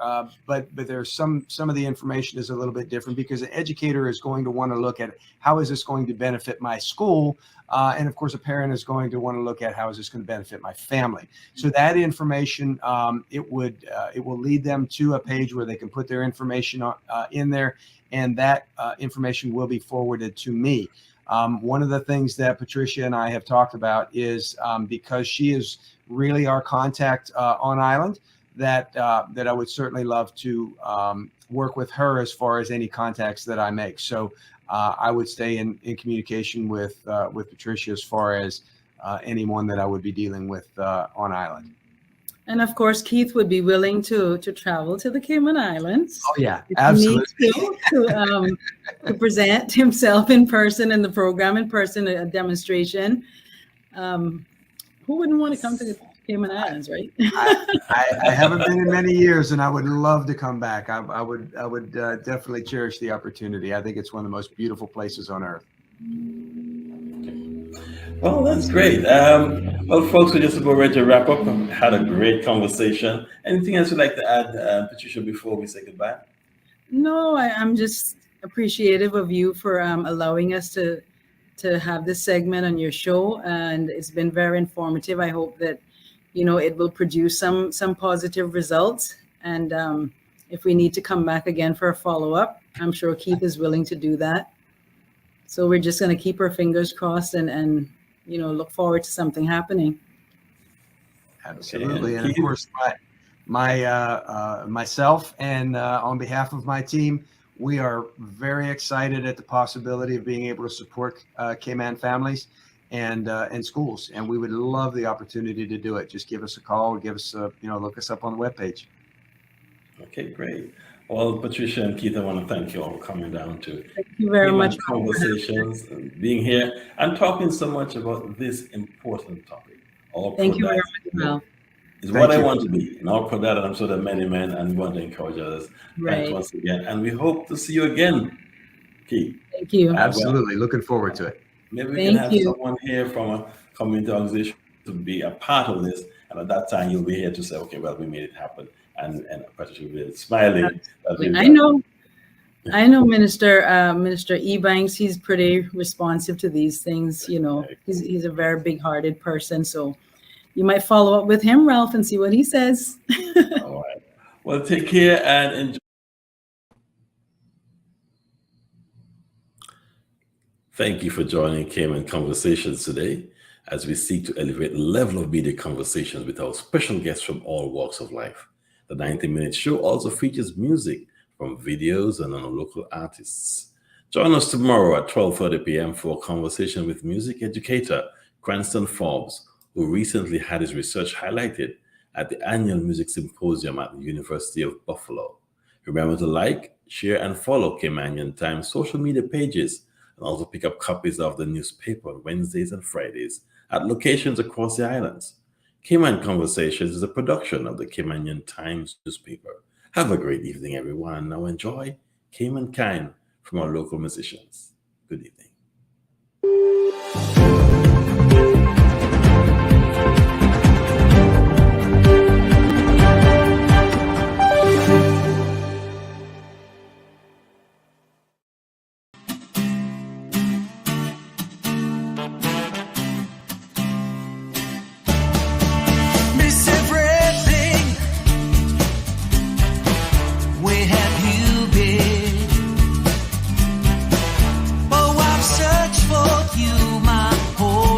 but there's some of the information is a little bit different, because an educator is going to want to look at how is this going to benefit my school, and of course a parent is going to want to look at how is this going to benefit my family. So that information, it will lead them to a page where they can put their information in there, and that information will be forwarded to me. One of the things that Patricia and I have talked about is, because she is really our contact on island, that I would certainly love to work with her as far as any contacts that I make. So I would stay in communication with Patricia as far as anyone that I would be dealing with on island. And of course, Keith would be willing to travel to the Cayman Islands Oh yeah, if he absolutely. needs to present himself in person and the program in person, a demonstration. Who wouldn't want to come to the Cayman Islands, right? I haven't been in many years, and I would love to come back. I would definitely cherish the opportunity. I think it's one of the most beautiful places on earth. Well, that's great. Well, folks, we're just about ready to wrap up. Had a great conversation. Anything else you'd like to add, Patricia, before we say goodbye? No, I'm just appreciative of you for allowing us to have this segment on your show, and it's been very informative. I hope that it will produce some positive results, and if we need to come back again for a follow-up, I'm sure Keith is willing to do that. So we're just going to keep our fingers crossed and look forward to something happening. Absolutely, And and of Keith? course, myself and on behalf of my team, we are very excited at the possibility of being able to support Cayman families and schools, and we would love the opportunity to do it. Just give us a call, give us look us up on the webpage. Okay, great. Well, Patricia and Keith, I want to thank you all for coming down to Thank you very much. Cayman Conversations and being here and talking so much about this important topic. All Thank pro you very dads much, Mel. is what Thank I you. want to be. And all pro dad, and I'm sure that many men and we want to encourage others. Thanks Right. once again. And we hope to see you again, Keith. Thank you. Absolutely. Looking forward to it. Maybe we can Thank have you. someone here from a community organization to be a part of this. And at that time, you'll be here to say, okay, well, we made it happen. And Patricia will be smiling. that we've I done know. I know Minister Ebanks. He's pretty responsive to these things. You know, he's a very big-hearted person. So you might follow up with him, Ralph, and see what he says. All right. Well, take care and enjoy. Thank you for joining Cayman Conversations today as we seek to elevate the level of media conversations with our special guests from all walks of life. The 90-minute show also features music from videos and on local artists. Join us tomorrow at 12:30 p.m. for a conversation with music educator Cranston Forbes, who recently had his research highlighted at the annual music symposium at the University of Buffalo. Remember to like, share, and follow Caymanian Times social media pages, and also pick up copies of the newspaper on Wednesdays and Fridays at locations across the islands. Cayman Conversations is a production of the Caymanian Times newspaper. Have a great evening, everyone. Now enjoy Cayman Kind from our local musicians. Good evening. Miss everything. Where have you been? Oh, I've searched for you my whole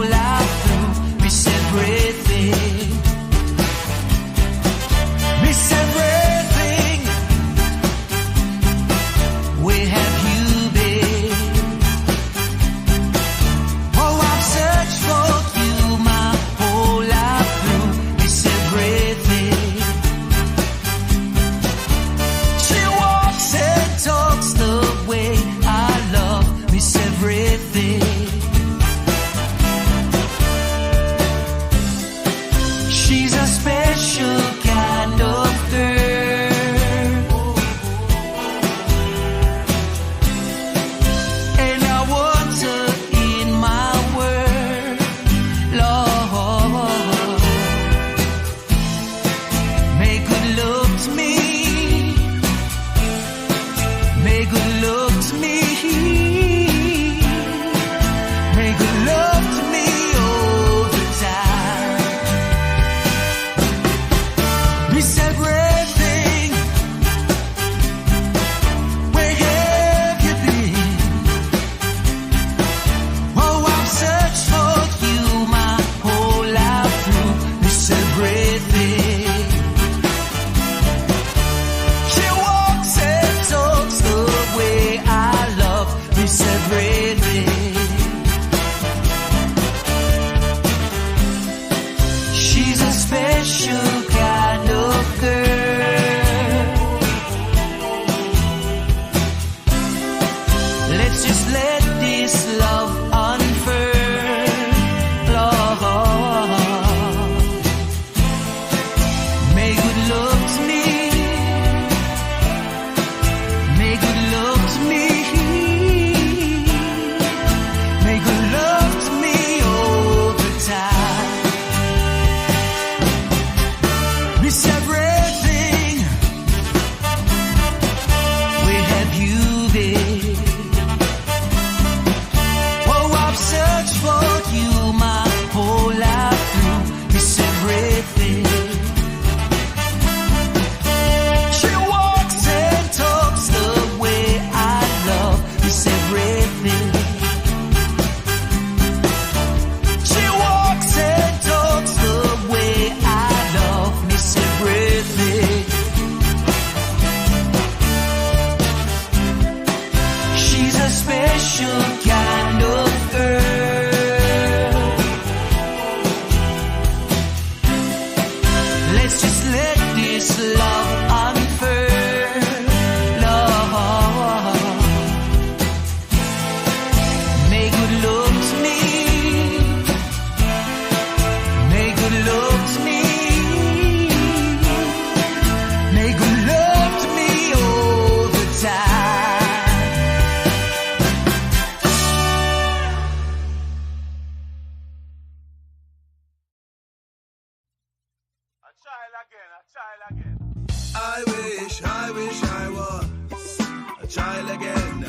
wish I was a child again.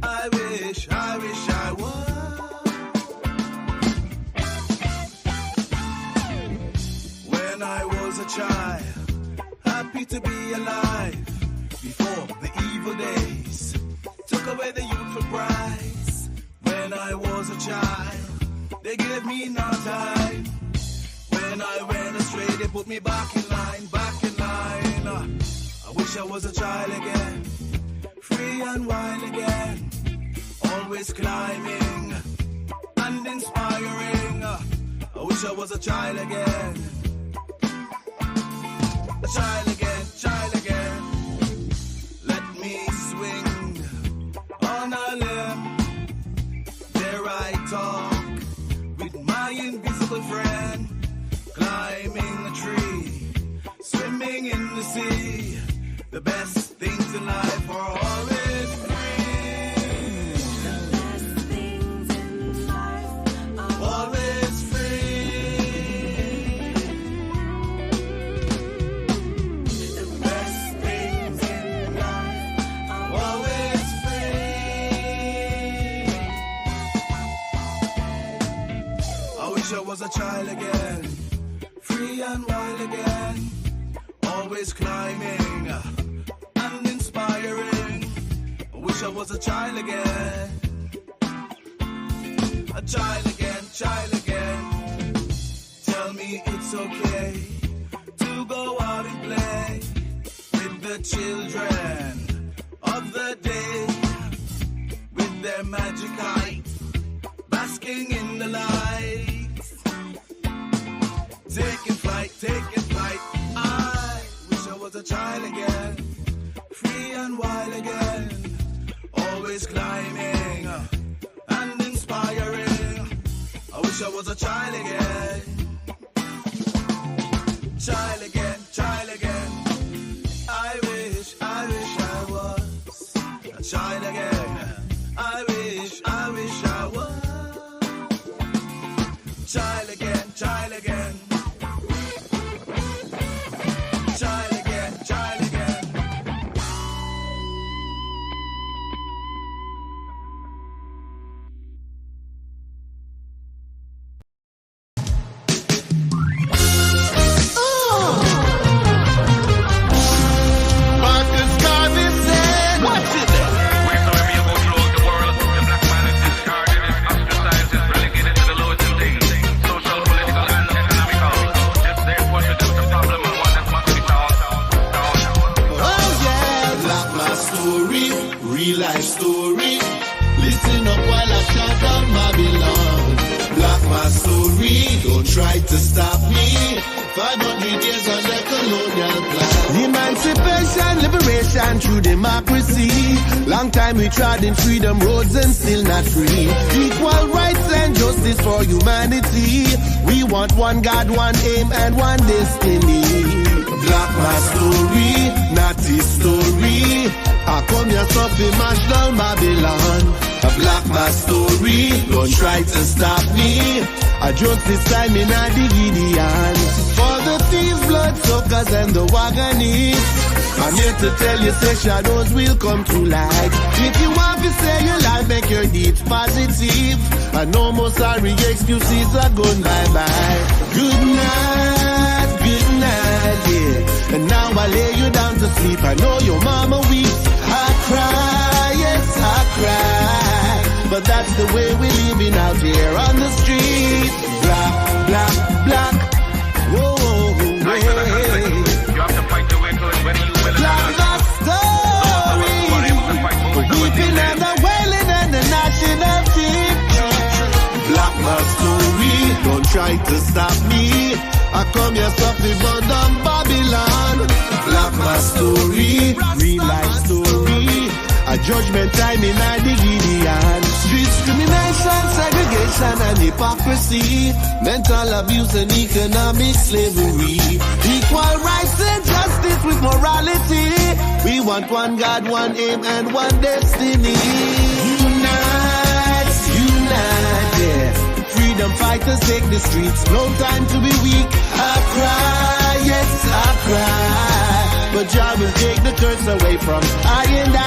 I wish I was. When I was a child, happy to be alive. Before the evil days took away the youthful prize. When I was a child, they gave me no time. When I went astray, they put me back in line, back in line. I wish I was a child again, free and wild again, always climbing and inspiring. I wish I was a child again, a child again, child again. Let me swing on a limb, there I talk with my invisible friend. Climbing a tree, swimming in the sea. The best things in life are always free. The best things in life are always free. The best things in life are always free. I wish I was a child again, free and wild again, always climbing and inspiring. I wish I was a child again, a child again, child again. Tell me it's okay to go out and play with the children of the day, with their magic eyes, basking in the light. Taking flight, taking flight. I wish I was a child again, free and wild again, always climbing and inspiring. I wish I was a child again, child again, child again. I wish I was a child again. I wish I was child again, child again. Child again, child again. Marcus Garvey said, what's it there? Wheresoever you go throughout the world, the black man is discarded, is ostracized, is relegated to the lowest of things, social, political, and economical. This therefore should just a problem and one that must be solved. Oh yeah, black my story, real life story. Listen up while I shout down Babylon. Black my story, don't try to stop me. 500 years under colonial plan. Emancipation, liberation through democracy. Long time we trod in freedom roads and still not free. Equal rights and justice for humanity. We want one God, one aim and one destiny. Black my story, not his story. I come here to mash down Babylon. A black my story, don't try to stop me. I just this time in a Gideon. For the thieves, bloodsuckers and the wagonists, I'm here to tell you, say shadows will come to light. If you want to say your life, make your deeds positive. And no more sorry excuses are gone bye-bye. Good night, yeah. And now I lay you down to sleep. I know your mama weeps. I cry, yes, I cry. But that's the way we're living out here on the street. Black, black, black. Whoa, whoa, You have to fight your way to it, whether you will or black not. the story. Weeping and the wailing and the gnashing of teeth. Black my story, don't try to stop me. I come here suffering but on Babylon. Black my story, real life story. A judgment time in the Gideon. Discrimination, segregation and hypocrisy. Mental abuse and economic slavery. Equal rights and justice with morality. We want one God, one aim and one destiny. Unite, unite, yeah. Freedom fighters take the streets. No time to be weak. I cry, yes, I cry. but Jah will take the curse away from I and I.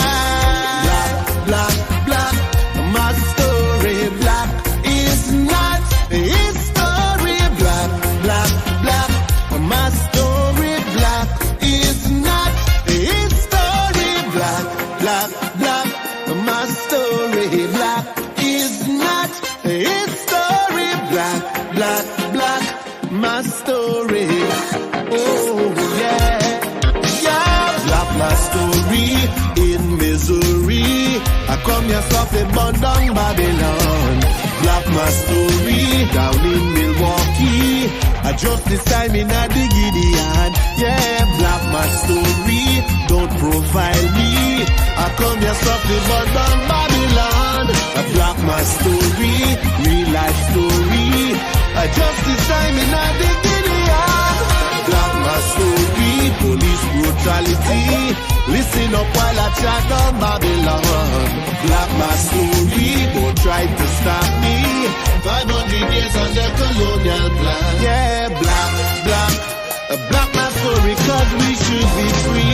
Black, black, black, my story. Black is not his story. Black, black, black, my story. Black is not his story. Black, black, black, my story. Black is not his story. Black, black, black, my story. Oh yeah, yeah. Black my story in misery. I come here softly burn down Babylon. Black my story down in Milwaukee. I just this time in a the Gideon. Yeah, black my story. Don't profile me. I come here softly burn down Babylon. I black my story, real life story. I just this time in a the Gideon. Black my story, police brutality. Listen up while I chat on Babylon. Black my story, don't try to stop me. 500 years under colonial plan. Yeah, black, black, black my story, cause we should be free.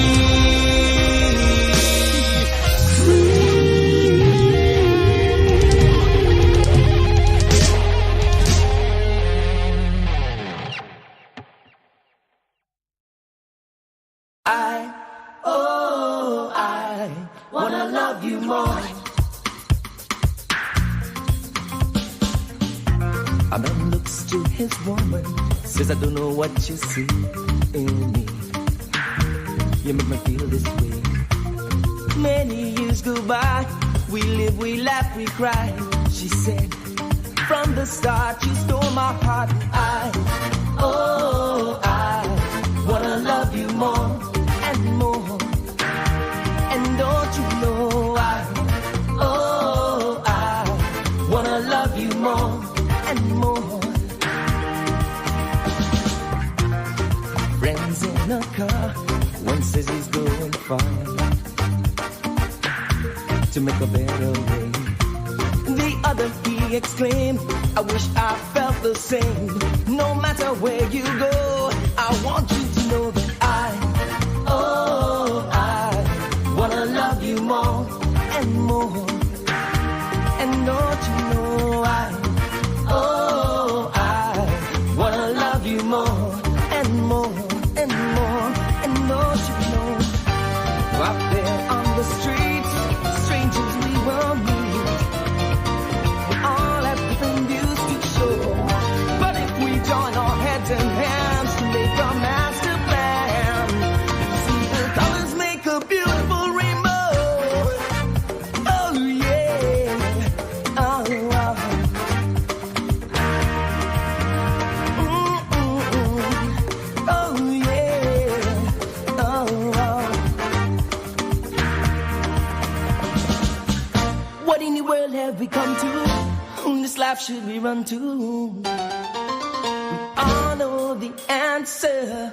I wanna love you more. A man looks to his woman, says I don't know what you see in me. You make me feel this way. Many years go by, we live, we laugh, we cry. She said, from the start you stole my heart. I wanna love you more and more. And don't you know I wanna love you more and more. Friends in a car, one says he's going far to make a better way. The other he exclaimed, I wish I felt the same. No matter where you go, I want you to know that I wanna love you more and more. And don't you know I wanna love you more and more and more. And don't you know, out there on the streets, strangers we will meet. We all have different views to show, but if we join our heads and hands to make a master plan, see the colors make a beautiful rainbow. Oh yeah, oh. Oh yeah, oh. What in the world have we come to? Whom this life should we run to? We all know the answer.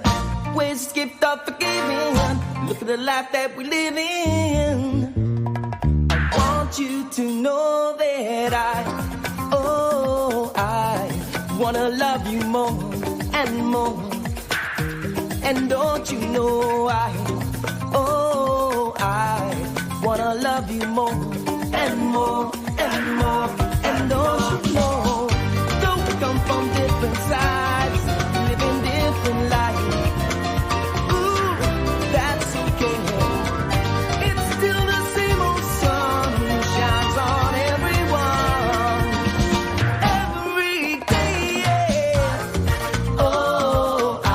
Ways to skip the forgiving. Look at the life that we live in. I want you to know that I wanna love you more and more. And don't you know I wanna love you more and more and more. And don't you know, though we come from different sides, living different lives, ooh, that's okay. It's still the same old sun who shines on everyone every day. Yeah. Oh, I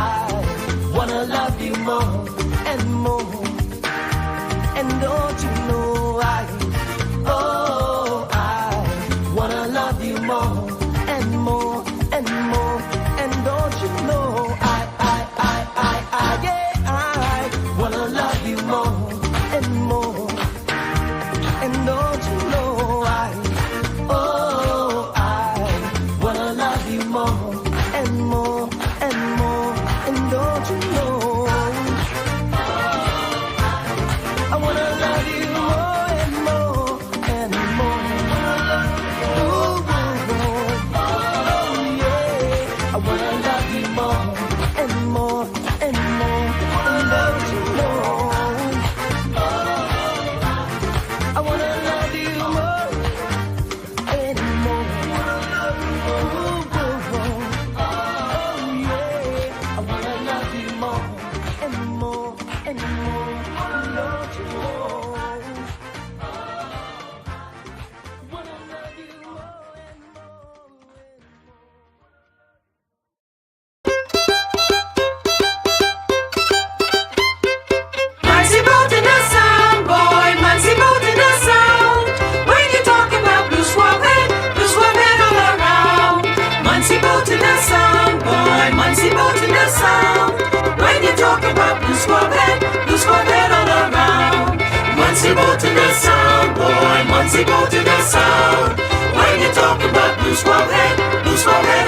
wanna love you more and more. And don't you know I wanna love you more and more and more. And don't you know I wanna love you more and more. And don't you know I wanna love you more and more and more. And don't you know I wanna love you more and more. boat in the sound, boy, Muncie boat in the sound. When you talk about blue squab head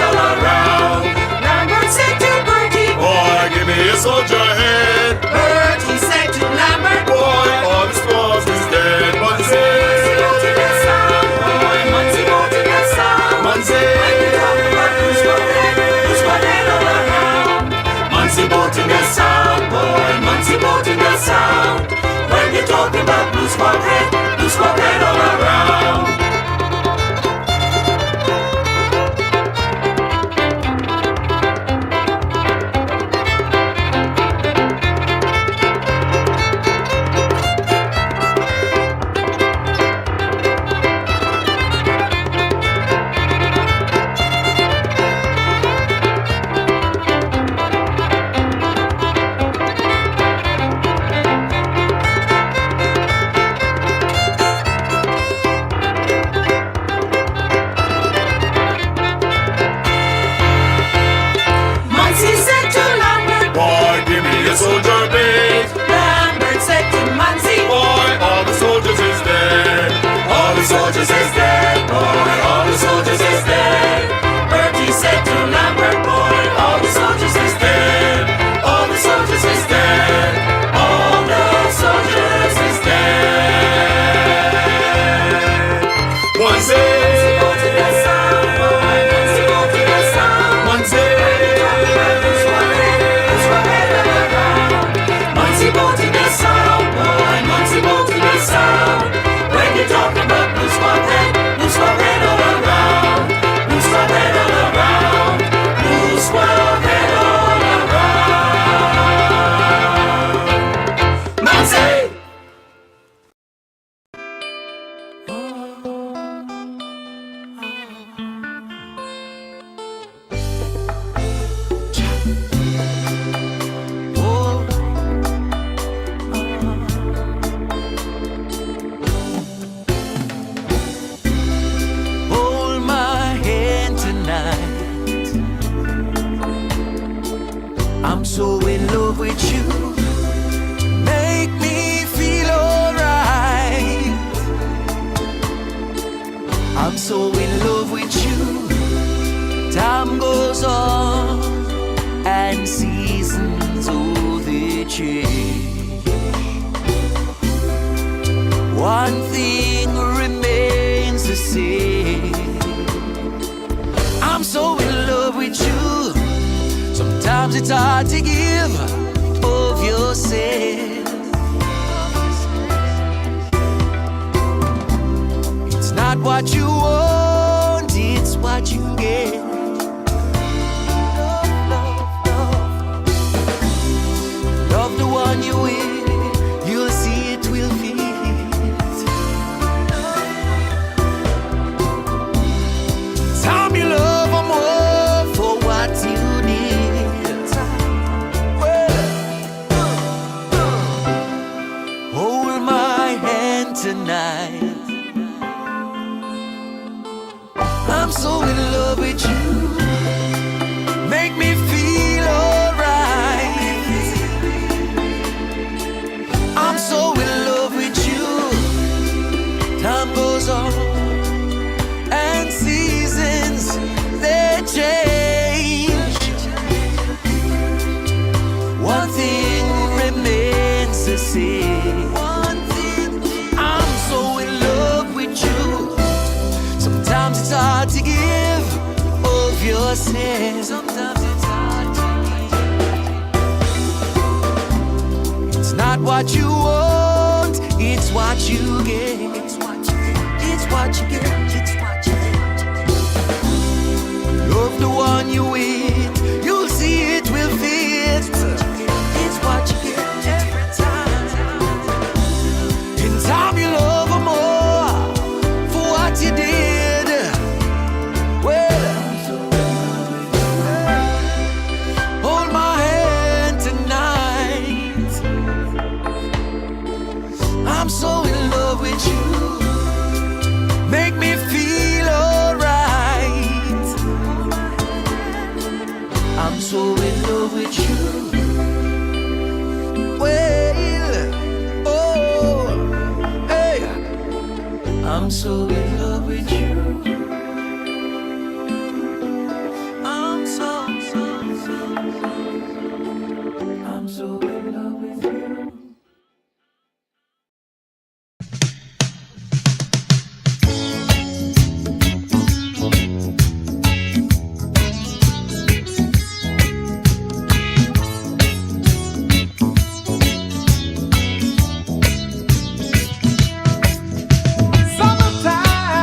all around. Lambert said to Bertie, boy, give me a soldier head. Bertie said to Lambert, boy, all the squabs is dead. Muncie boat in the sound, boy, Muncie boat in the sound. Muncie, when you talk about blue squab head all around. Muncie boat in the sound, boy, Muncie boat in the sound. When you talk about blue squab head all around. Muncie said to Lambert, boy, give me a soldier bait. Lambert said to Muncie, boy, all the soldiers is dead. All the soldiers is dead, boy, all the soldiers is dead. Bertie said to Lambert, boy, all the soldiers is dead. All the soldiers is dead. All the soldiers is dead. Muncie boat in the sound, boy, Muncie boat in the sound. Muncie boat in the sound, boy, Muncie boat in the sound. When you talk about blue squab head all around. Blue squab head all around. Blue squab head all around. Muncie! Hold my hand tonight. I'm so in love with you. Make me feel alright. I'm so in love with you. Time goes on and seasons, oh, they change. One thing remains the same. I'm so in love with you. Sometimes it's hard to give of yourself. It's not what you want, it's what you get. Love the one you with, you'll see it will fit. Tell me love more for what you need. Hold my hand tonight. I'm so in love with you. Make me feel alright. I'm so in love with you. Time goes on and seasons, they change. One thing remains the same. I'm so in love with you. Sometimes it's hard to give of yourself. Sometimes it's hard to give. It's not what you want, it's what you get. It's what you get. It's what you get. It's what you get. Love the one you with, you'll see it will fit. It's what you get every time. In time you love her more for what you did. Well, hold my hand tonight. I'm so in love with you. Make me feel alright. I'm so in love with you. Well, oh, I'm so in love with you. I'm so in love with you. Summertime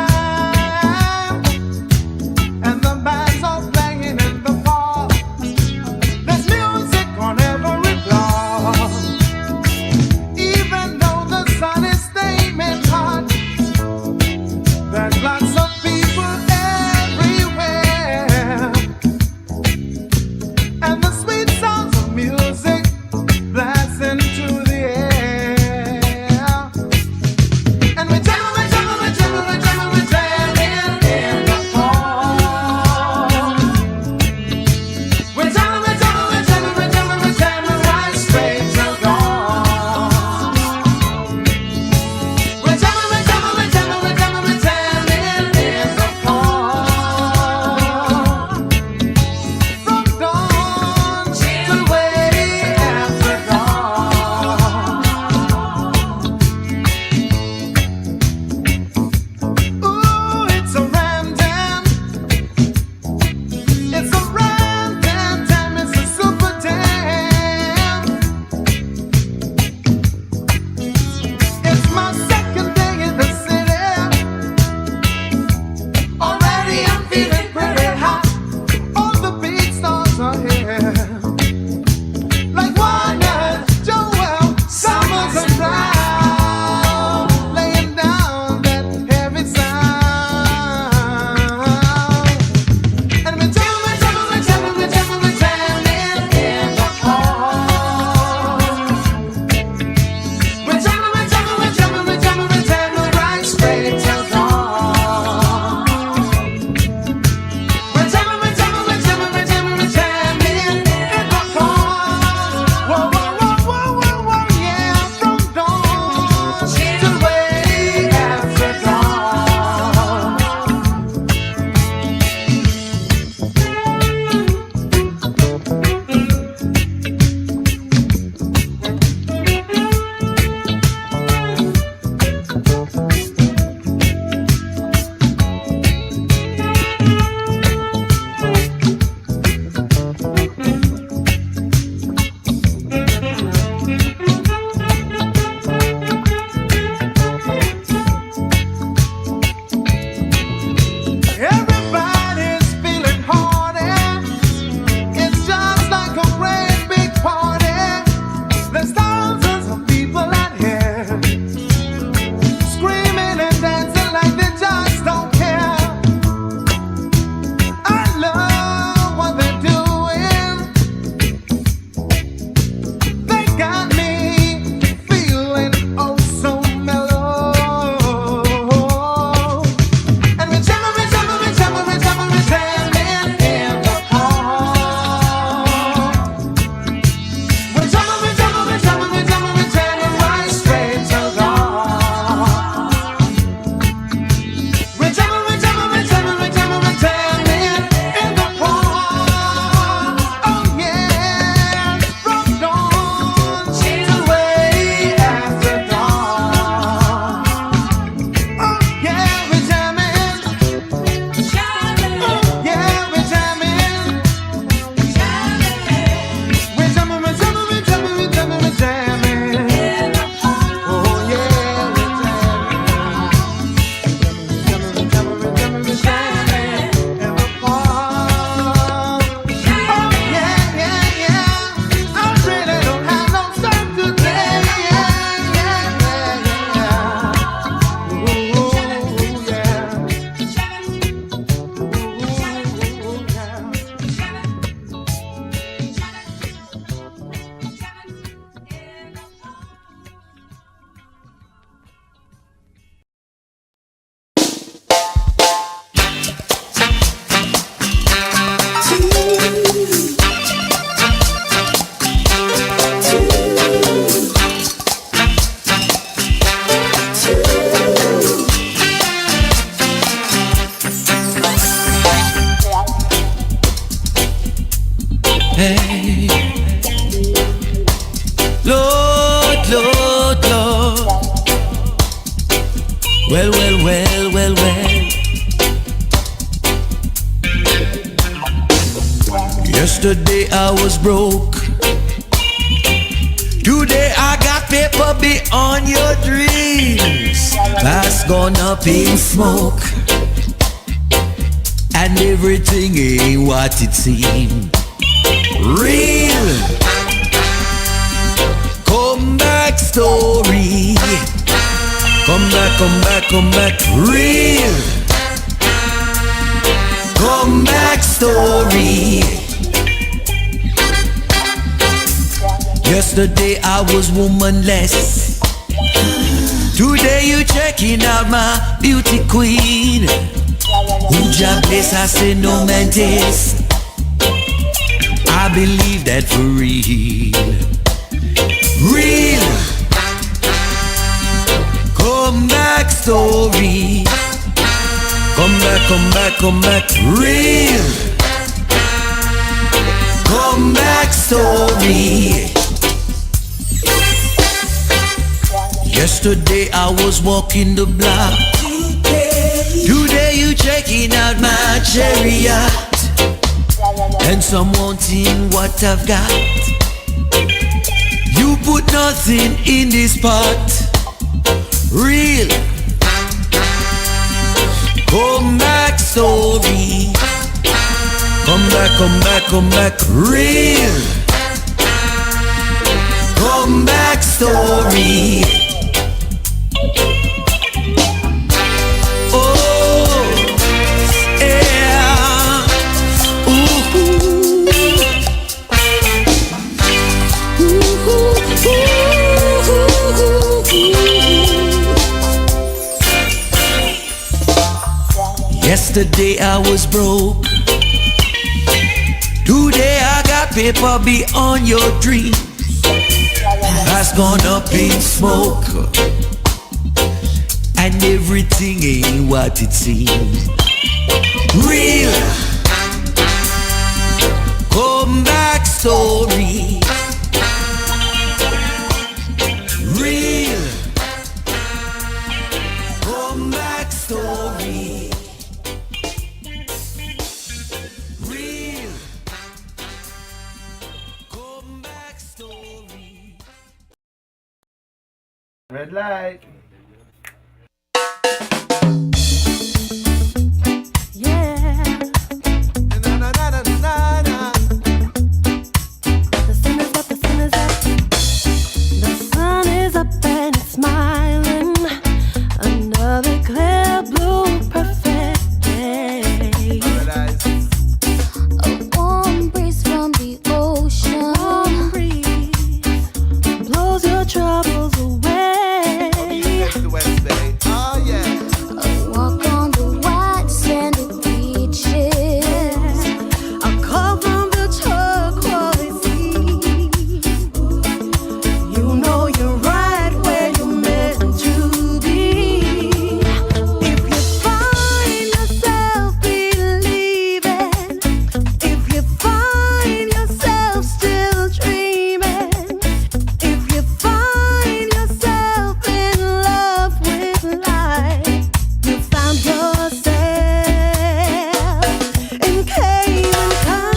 Well, well, well, well, well. Yesterday I was broke. Today I got paper beyond your dreams. Past gone up in smoke, and everything ain't what it seemed. Real comeback story. Come back, come back, come back. Real comeback story. Yesterday I was womanless. Today you checking out my beauty queen. Who job bless, I say no man taste. I believe that for real. Real comeback story. Come back, come back, come back. Real comeback story. Yesterday I was walking the block. Today you checking out my chariot. And some wanting what I've got. You put nothing in this pot. Real comeback story. Come back, come back, come back. Real comeback story. Yesterday I was broke. Today I got paper beyond your dreams. Has gone up in smoke, and everything ain't what it seems. Real comeback story. Real comeback story. Real comeback story. Red light. Yeah. The sun is up, the sun is up. The sun is up and it's smiling. Another clear blue perfect day. A warm breeze from the ocean. Warm breeze blows your troubles away. A walk on the white sandy beaches. A call from the turquoise sea. You know you're right where you're meant to be. If you find yourself believing, if you find yourself still dreaming, if you find yourself in love with life, you found yourself in Cayman kind.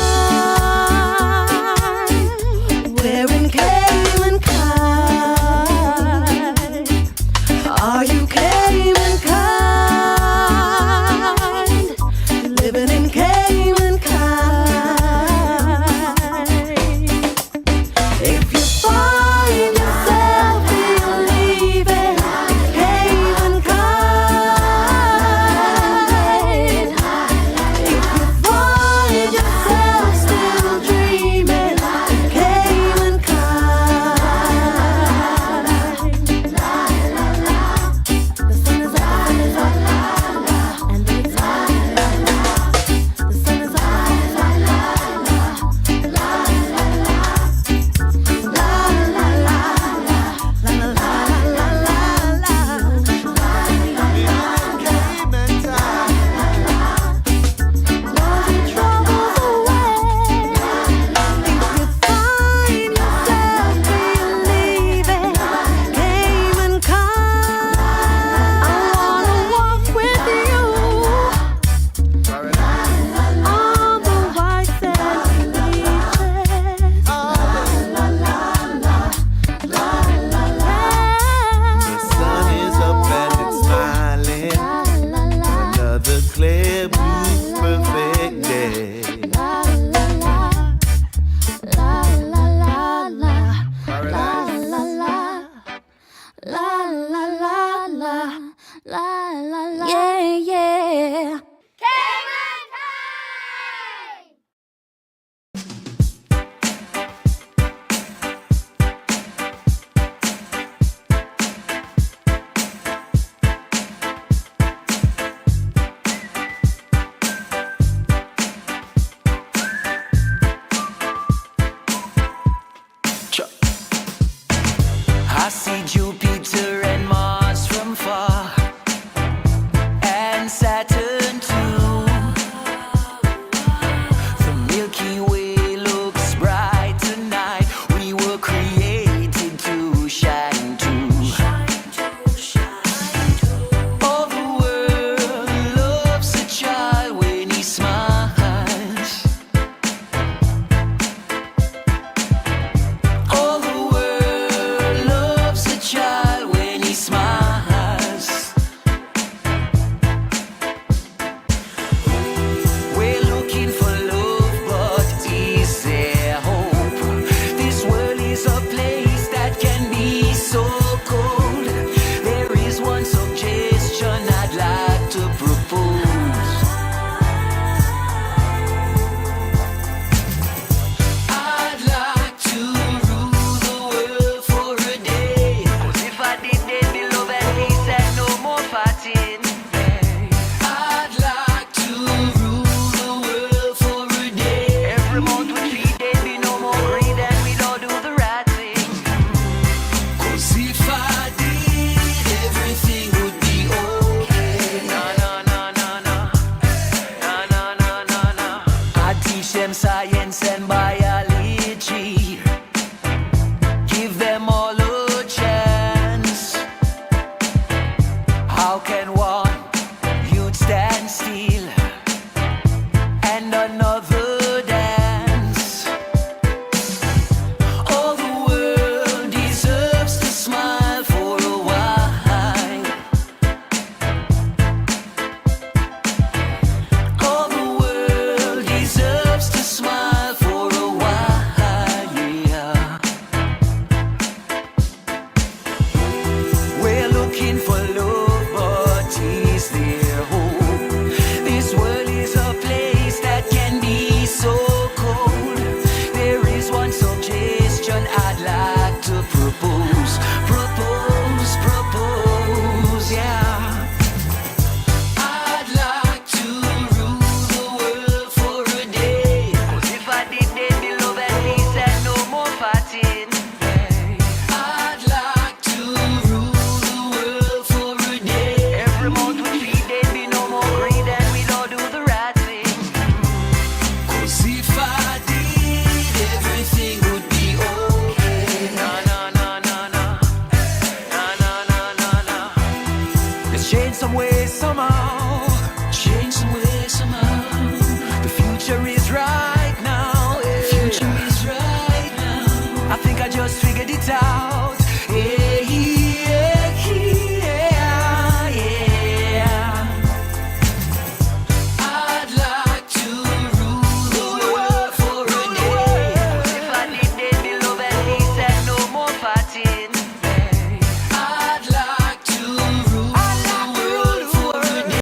We're in Cayman kind. Are you Cayman kind? Living in Cayman kind. If you find yourself believing in Cayman kind, if you find yourself still dreaming in Cayman kind, La la la. Yeah, yeah. I see Jupiter and Mars from far, and Saturn too. The Milky Way looks bright tonight. We were created to shine too. All the world loves a child when he smiles. All the world loves a child when he smiles. We're looking for love, but is there hope? This world is a place that can be so cold. There is one suggestion I'd like to propose. I'd like to rule the world for a day. 'Cause if I did, there'd be love and peace and no more fighting. I'd like to rule the world for a day. Every month we feed, there'd be no more greed and we'd all do the right thing. 'Cause if I did, everything would be okay. No, no, no, no, no. No, no, no, no, no. I teach them science and biology. Give them all a chance. How can one youth stand still and another dance? All the world deserves to smile for a while. All the world deserves to smile for a while, yeah. We're looking for love, but is there hope? This world is a place that can be so cold. There is one suggestion I'd like to propose. Propose, yeah. I'd like to rule the world for a day. 'Cause if I did, there'd be love and peace and no more fighting. I'd like to rule the world for a day. Every month we feed, there'd be no more greed and we'd all do the right thing. 'Cause if I did, everything would be okay. No, no, no, no, no. No, no, no, no, no. Let's change some way, somehow. Change some way, somehow. The future is right now. The future is